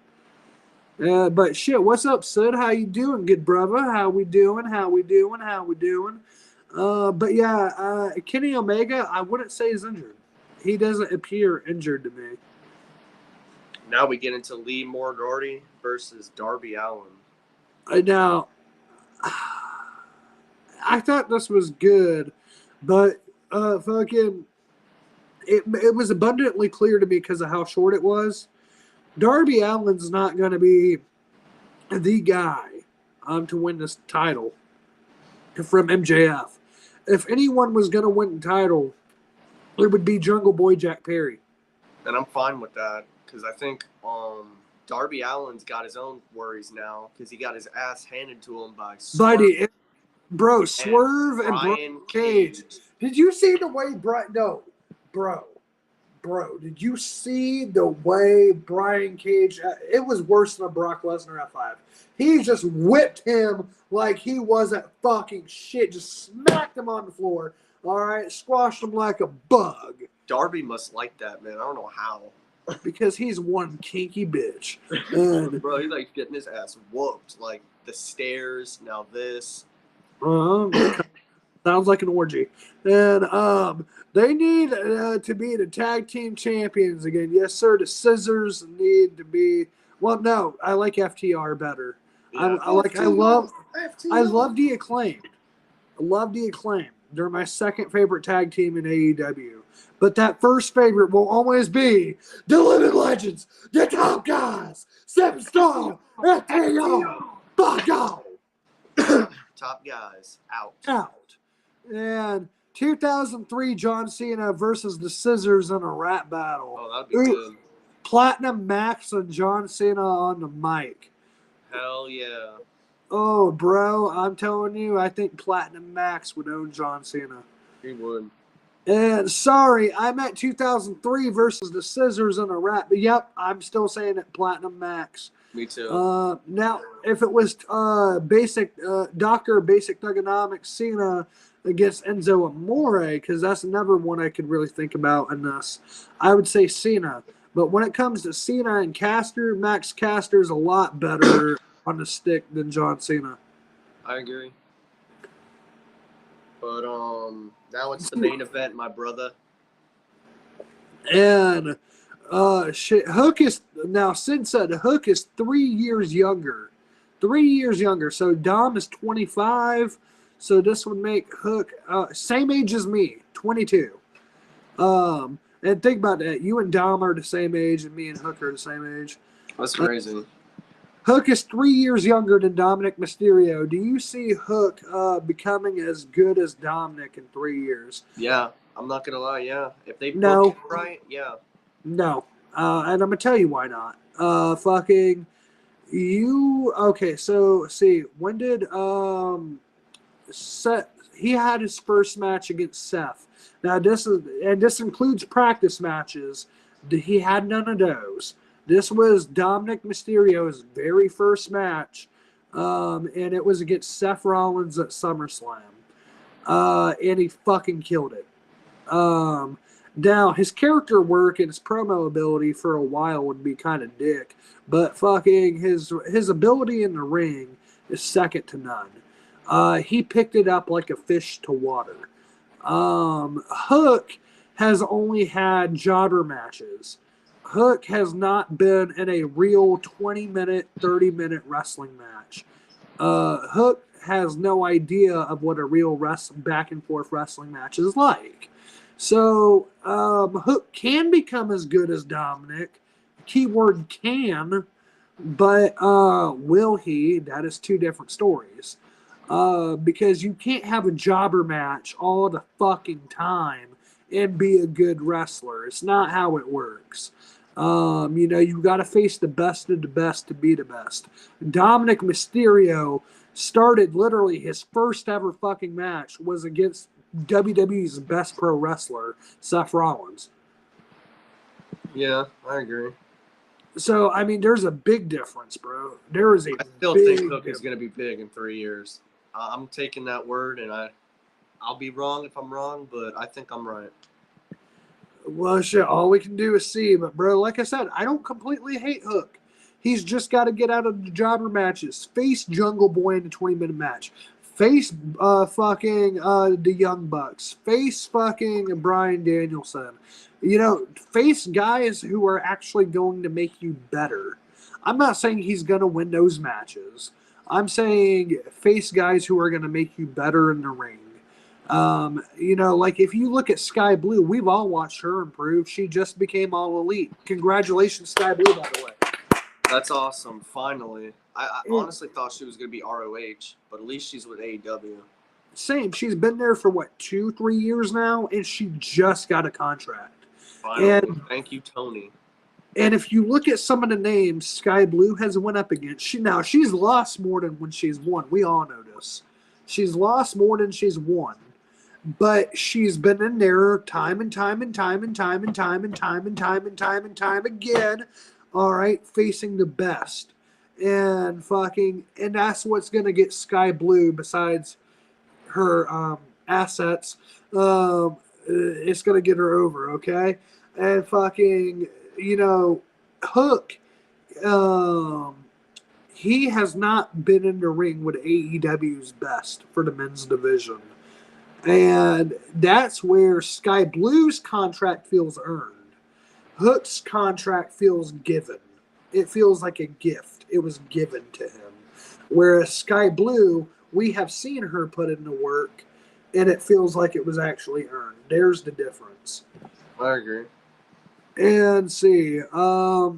But shit, what's up, Sid? How you doing, good brother? How we doing? But yeah, Kenny Omega, I wouldn't say is injured. He doesn't appear injured to me. Now we get into Lee Moriarty versus Darby Allin. Now, I thought this was good, but it was abundantly clear to me because of how short it was. Darby Allin's not going to be the guy to win this title from MJF. If anyone was going to win the title, it would be Jungle Boy Jack Perry. And I'm fine with that because I think Darby Allin's got his own worries now because he got his ass handed to him by Swerve. Swerve and Brian Cage. Did you see the way Bro, did you see the way Brian Cage... It was worse than a Brock Lesnar F5. He just whipped him like he wasn't fucking shit. Just smacked him on the floor. All right? Squashed him like a bug. Darby must like that, man. I don't know how. Because he's one kinky bitch. And, bro, he's like getting his ass whooped. Like the stairs, now this. Sounds like an orgy. And they need to be the tag team champions again. Yes, sir. The Scissors need to be. Well, no, I like FTR better. Yeah. I love the Acclaimed. I love the Acclaimed. They're my second favorite tag team in AEW. But that first favorite will always be the Living Legends, the top guys, 7-Star, FTR, fuck off. Top guys out. And 2003 John Cena versus the Scissors in a rap battle. Oh, that'd be good. Platinum Max and John Cena on the mic. Hell yeah. Oh, bro, I'm telling you, I think Platinum Max would own John Cena. He would. And sorry, I meant 2003 versus the Scissors in a rap. But yep, I'm still saying it, Platinum Max. Me too. Now, if it was Docker Basic Thugonomics Cena against Enzo Amore, because that's another one I could really think about in this, I would say Cena. But when it comes to Cena and Caster, Max Caster is a lot better on the stick than John Cena. I agree. But now it's the main event, my brother. And Hook is now, Sid said Hook is 3 years younger. 3 years younger. So Dom is 25. So this would make Hook same age as me, 22. And think about that. You and Dom are the same age, and me and Hook are the same age. That's crazy. Hook is 3 years younger than Dominic Mysterio. Do you see Hook becoming as good as Dominic in 3 years? Yeah, I'm not gonna lie. Yeah, if they No. book it right, yeah. No. And I'm gonna tell you why not. Fucking you. Okay, so see, when did Seth? He had his first match against Seth. Now this includes practice matches. He had none of those. This was Dominic Mysterio's very first match, and it was against Seth Rollins at SummerSlam, and he fucking killed it. Now, his character work and his promo ability for a while would be kind of dick, but fucking his ability in the ring is second to none. He picked it up like a fish to water. Hook has only had jobber matches. Hook has not been in a real 20-minute, 30-minute wrestling match. Hook has no idea of what a real back-and-forth wrestling match is like. So, Hook can become as good as Dominic. Keyword can, but will he? That is two different stories. Because you can't have a jobber match all the fucking time and be a good wrestler. It's not how it works. You got to face the best of the best to be the best. Dominic Mysterio started literally his first ever fucking match was against WWE's best pro wrestler, Seth Rollins. Yeah, I agree. So, I mean, there's a big difference, bro. There is a I still big think Hook difference. is going to be big in 3 years. I'm taking that word, and I'll be wrong if I'm wrong, but I think I'm right. Well, shit, all we can do is see. But, bro, like I said, I don't completely hate Hook. He's just got to get out of the jobber matches. Face Jungle Boy in a 20-minute match. Face the Young Bucks. Face fucking Bryan Danielson. Face guys who are actually going to make you better. I'm not saying he's going to win those matches. I'm saying face guys who are going to make you better in the ring. Like if you look at Sky Blue, we've all watched her improve. She just became all elite. Congratulations, Sky Blue, by the way. That's awesome. Finally. I honestly thought she was going to be ROH, but at least she's with AEW. Same. She's been there for, 2-3 years now, and she just got a contract. Finally. And thank you, Tony. And if you look at some of the names Sky Blue has went up against, she's lost more than when she's won. We all know this. She's lost more than she's won. But she's been in there time and time and time and time and time and time and time and time and time again, all right, facing the best. And that's what's going to get Sky Blue besides her assets. It's going to get her over, okay? And Hook, he has not been in the ring with AEW's best for the men's division. And that's where Sky Blue's contract feels earned. Hook's contract feels given. It feels like a gift. It was given to him. Whereas Sky Blue, we have seen her put in the work, and it feels like it was actually earned. There's the difference. I agree. And see, wow,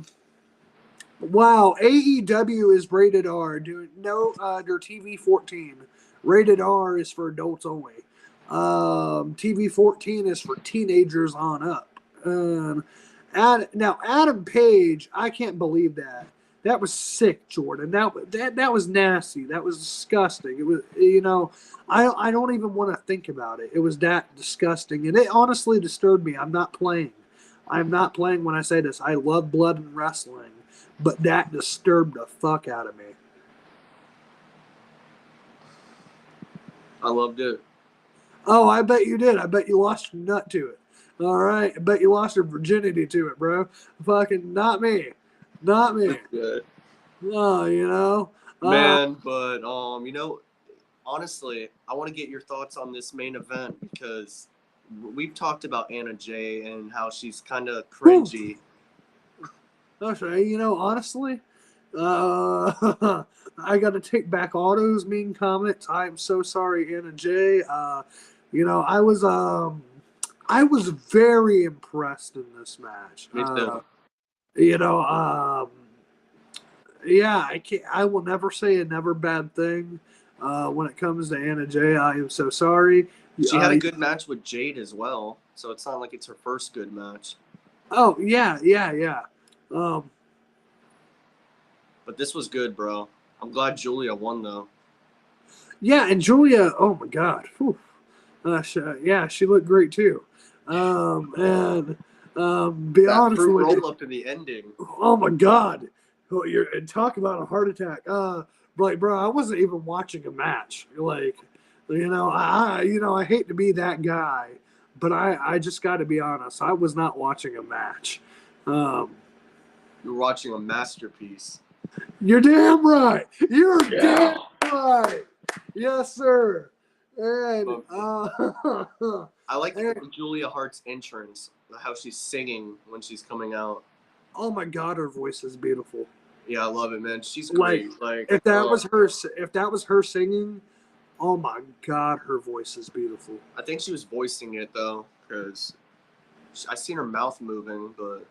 AEW is rated R. They're TV 14. Rated R is for adults only. TV 14 is for teenagers on up. Now Adam Page, I can't believe that. That was sick, Jordan. That was nasty. That was disgusting. It was, I don't even want to think about it. It was that disgusting, and it honestly disturbed me. I'm not playing. I'm not playing when I say this. I love blood and wrestling, but that disturbed the fuck out of me. I loved it. Oh, I bet you did. I bet you lost your nut to it. All right. I bet you lost your virginity to it, bro. Fucking not me. Not me. Good. Oh, Man, but honestly, I want to get your thoughts on this main event because we've talked about Anna Jay and how she's kind of cringy. That's right. Honestly, I got to take back all those mean comments. I'm so sorry, Anna Jay. I was very impressed in this match. Me too. Yeah, I will never say a never bad thing when it comes to Anna Jay. I am so sorry. She had a good match with Jade as well, so it's not like it's her first good match. Oh, yeah. But this was good, bro. I'm glad Julia won, though. Yeah, and Julia, oh my God. She looked great too. Be that honest with roll you. up to the ending. Oh my God. Oh, you're talk about a heart attack. Like, bro, I wasn't even watching a match. Like, I hate to be that guy, but I just got to be honest. I was not watching a match. You're watching a masterpiece. You're damn right. You're damn right. Yes, sir. And I like Julia Hart's entrance, how she's singing when she's coming out. Oh my God, her voice is beautiful. Yeah, I love it, man. She's great. If that was her singing, oh my God, her voice is beautiful. I think she was voicing it though, because I seen her mouth moving, but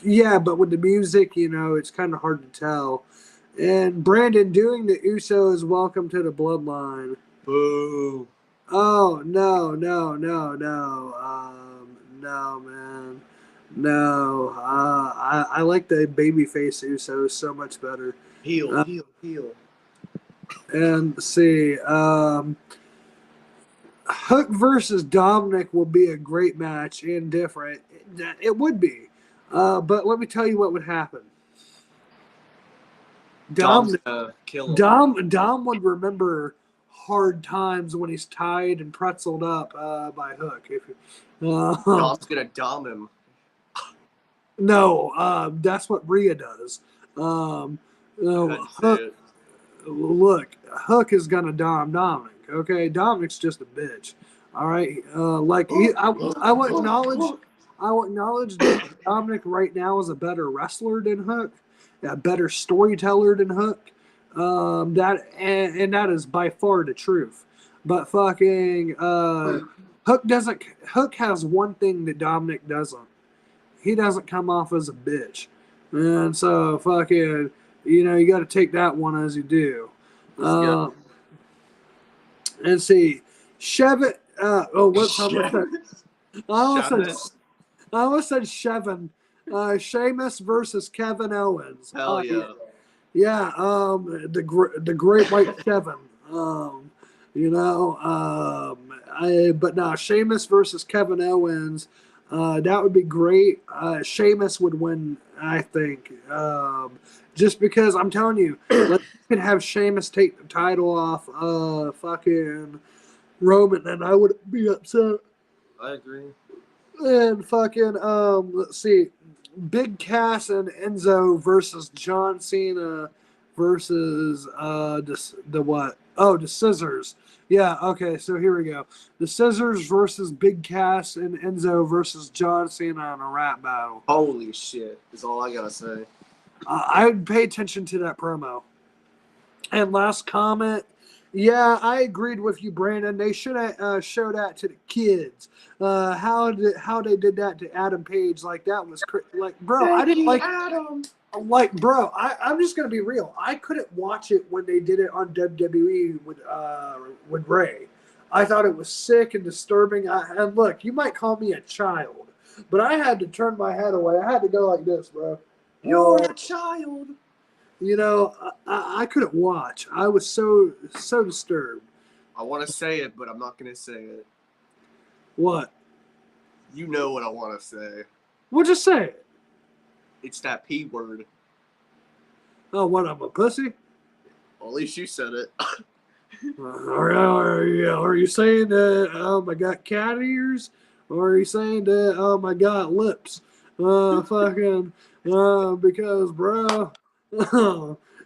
yeah, but with the music, it's kind of hard to tell. And Brandon doing the Usos welcome to the bloodline. Boo. Oh no, man. No, I like the babyface Usos so much better. Heel. And let's see, Hook versus Dominic will be a great match and different. It would be, but let me tell you what would happen. Dom would remember hard times when he's tied and pretzeled up by Hook. Dom's gonna dom him. No, that's what Rhea does. Look, Hook is gonna dom Dominic. Okay, Dominic's just a bitch. All right, I will acknowledge that Dominic right now is a better wrestler than Hook, a better storyteller than Hook. That is by far the truth. But fucking Hook has one thing that Dominic doesn't. He doesn't come off as a bitch. And so fucking, you got to take that one as you do. And see, Shevin. What's up? I almost said Shevin. Sheamus versus Kevin Owens. Hell yeah. Yeah, the great white Kevin. But no, Sheamus versus Kevin Owens. That would be great. Sheamus would win, I think. Just because I'm telling you, let's have Sheamus take the title off fucking Roman, and I would be upset. I agree. And fucking let's see, Big Cass and Enzo versus John Cena versus the what? Oh, the Scissors. Yeah, okay, so here we go. The Scissors versus Big Cass and Enzo versus John Cena in a rap battle. Holy shit, is all I gotta say. I would pay attention to that promo. And last comment, yeah, I agreed with you, Brandon. They should have showed that to the kids. How they did that to Adam Page, like that was like, bro. I didn't like Adam. Like, bro, I'm just gonna be real. I couldn't watch it when they did it on WWE with Ray. I thought it was sick and disturbing. And look, you might call me a child, But I had to turn my head away. I had to go like this, bro. You're a child. You know, I couldn't watch. I was so disturbed. I want to say it, but I'm not going to say it. What? You know what I want to say. Well, just say it. It's that P word. Oh, what? I'm a pussy? Well, at least you said it. Are you saying that I got cat ears? Or are you saying that I got lips? Because, bro,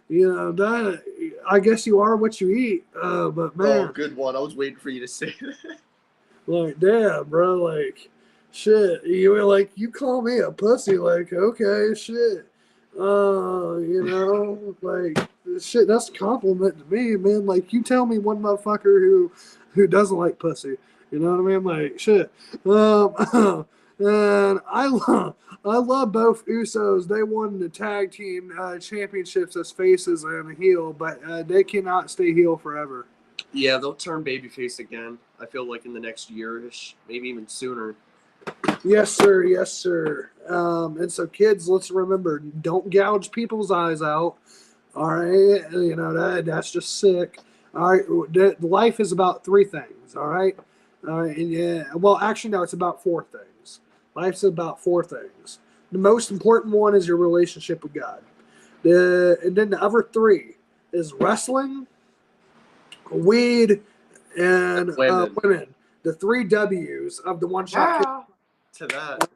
you know, that, I guess you are what you eat. But, man. Oh, good one. I was waiting for you to say that. Like, damn, bro, like, shit. You were like, you call me a pussy, like, okay, shit. You know, like, shit, that's a compliment to me, man. Like, you tell me one motherfucker who doesn't like pussy. You know what I mean? Like, shit. And I love both Usos. They won the tag team championships as faces and a heel, but they cannot stay heel forever. Yeah, they'll turn babyface again. I feel like in the next year-ish, maybe even sooner. Yes, sir. Yes, sir. And so, kids, let's remember: don't gouge people's eyes out. All right, you know that's just sick. All right, life is about three things. All right, and yeah. Well, actually, no, it's about four things. Life's about four things. The most important one is your relationship with God. And then the other three is wrestling, weed, and women. The three W's of the one shot. Yeah. To that.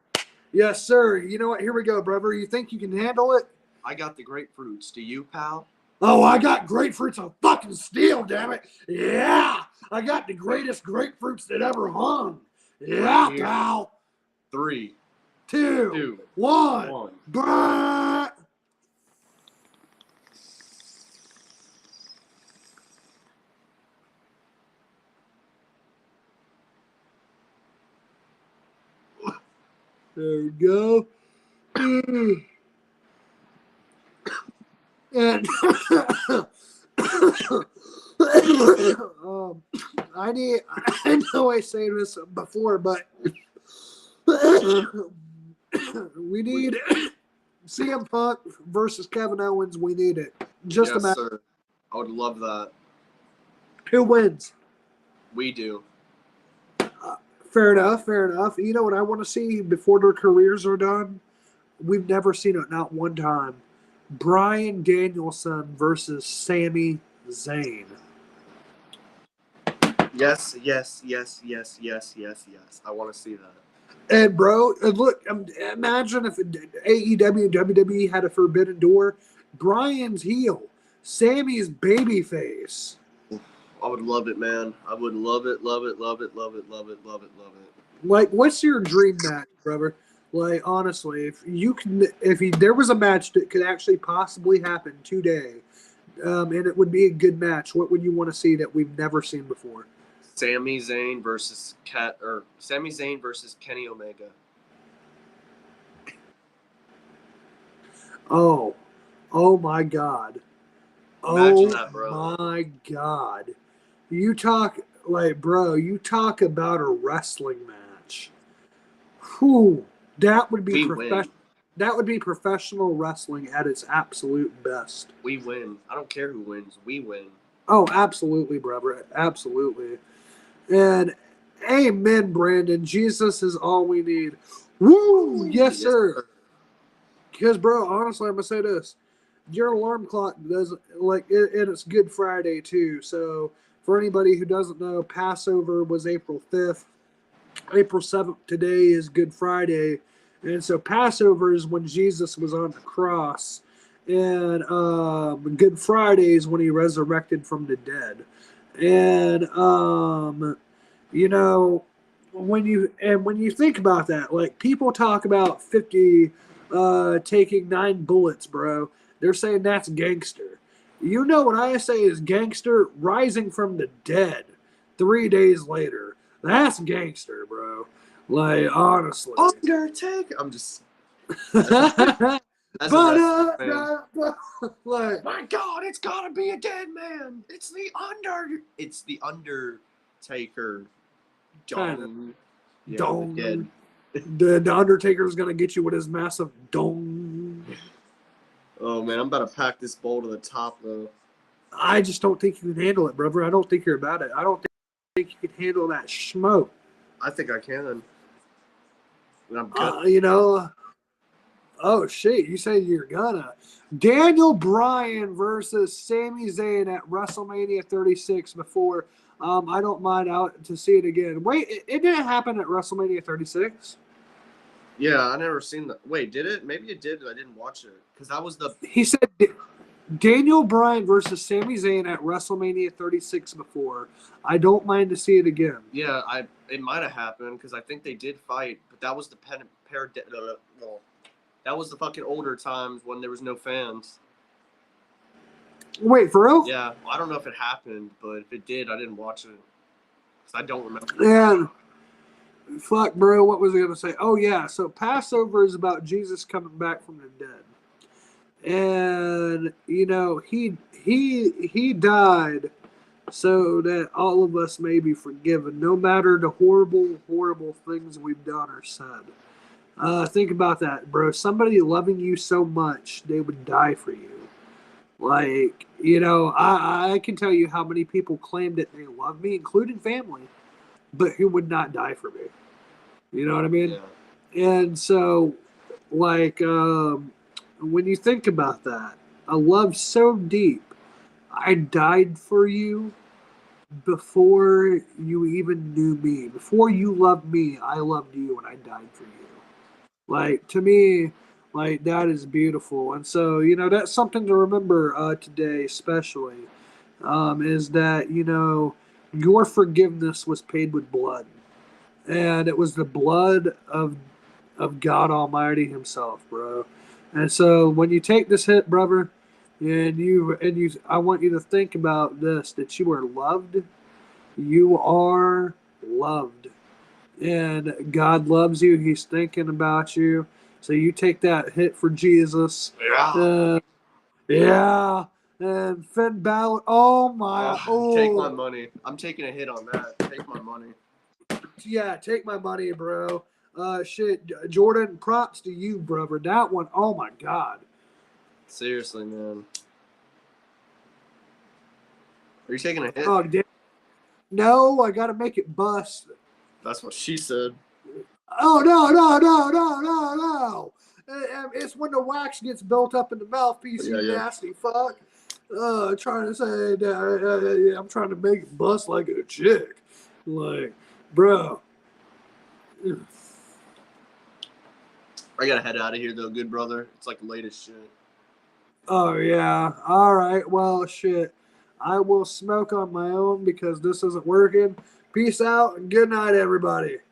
Yes, sir. You know what? Here we go, brother. You think you can handle it? I got the grapefruits. Do you, pal? Oh, I got grapefruits of fucking steel, damn it. Yeah. I got the greatest grapefruits that ever hung. Yeah, Right here. pal. 3, 2, 2, 1. Brrr. There we go. And I know I say this before, but we need CM Punk versus Kevin Owens. We need it. Just yes, a sir. I would love that. Who wins? We do. Fair enough. Fair enough. You know what I want to see before their careers are done? We've never seen it, not one time. Bryan Danielson versus Sami Zayn. Yes, yes, yes, yes, yes, yes, yes. I want to see that. And bro, look, imagine if AEW and WWE had a forbidden door. Bryan's heel, Sammy's babyface. I would love it, man. I would love it, love it, love it, love it, love it, love it, love it. Like, what's your dream match, brother? Like, honestly, if there was a match that could actually possibly happen today, and it would be a good match, what would you want to see that we've never seen before? Sami Zayn versus Kenny Omega. Oh my God. Imagine that, bro. My God. You talk about a wrestling match. Whew, that would be That would be professional wrestling at its absolute best. We win. I don't care who wins. We win. Oh, absolutely, brother. Absolutely. And amen, Brandon. Jesus is all we need. Woo! Yes, sir. Because, bro, honestly, I'm going to say this. Your alarm clock doesn't, and it's Good Friday, too. So, for anybody who doesn't know, Passover was April 5th. April 7th today is Good Friday. And so, Passover is when Jesus was on the cross. And Good Friday is when he resurrected from the dead. And you know, when you think about that, like, people talk about 50 taking 9 bullets, bro. They're saying that's gangster. You know what I say is gangster? Rising from the dead 3 days later. That's gangster, bro. Like, honestly. Undertaker. I'm just. Like, my God, it's gotta be a dead man. It's the Undertaker. Dong. Dead. The Undertaker's gonna get you with his massive dong. Oh man, I'm about to pack this bowl to the top though. I just don't think you can handle it, brother. I don't think you're about it. I don't think you can handle that smoke. I think I can. And I'm good. Oh shit! You say you're gonna. Daniel Bryan versus Sami Zayn at WrestleMania 36 before. I don't mind out to see it again. Wait, it didn't happen at WrestleMania 36. Yeah, I never seen that. Wait, did it? Maybe it did. I didn't watch it because that was the. He said Daniel Bryan versus Sami Zayn at WrestleMania 36 before. I don't mind to see it again. Yeah, it might have happened because I think they did fight, but that was the that was the fucking older times when there was no fans. Wait, for real? Yeah, I don't know if it happened, but if it did, I didn't watch it because I don't remember. And fuck, bro, what was I gonna say? Oh yeah, so Passover is about Jesus coming back from the dead, and he died so that all of us may be forgiven, no matter the horrible things we've done or said. Think about that, bro. Somebody loving you so much, they would die for you. Like, I can tell you how many people claim that they love me, including family, but who would not die for me. You know what I mean? Yeah. And so, like, when you think about that, a love so deep, I died for you before you even knew me. Before you loved me, I loved you and I died for you. Like, to me, like, that is beautiful. And so, that's something to remember today, especially, is that, your forgiveness was paid with blood. And it was the blood of God Almighty Himself, bro. And so when you take this hit, brother, I want you to think about this: that you are loved. You are loved, and God loves you. He's thinking about you. So you take that hit for Jesus. Yeah. Yeah. And Finn Balor. Oh my! Take my money. I'm taking a hit on that. Take my money. Yeah, take my money, bro. Shit, Jordan, props to you, brother. That one, oh my God. Seriously, man. Are you taking a hit? Oh, no, I got to make it bust. That's what she said. Oh, no. It's when the wax gets built up in the mouthpiece, you nasty fuck. Trying to say, I'm trying to make it bust like a chick. Like, bro. I gotta head out of here, though, good brother. It's like late as shit. Oh, yeah. All right. Well, shit. I will smoke on my own because this isn't working. Peace out and good night, everybody. Later.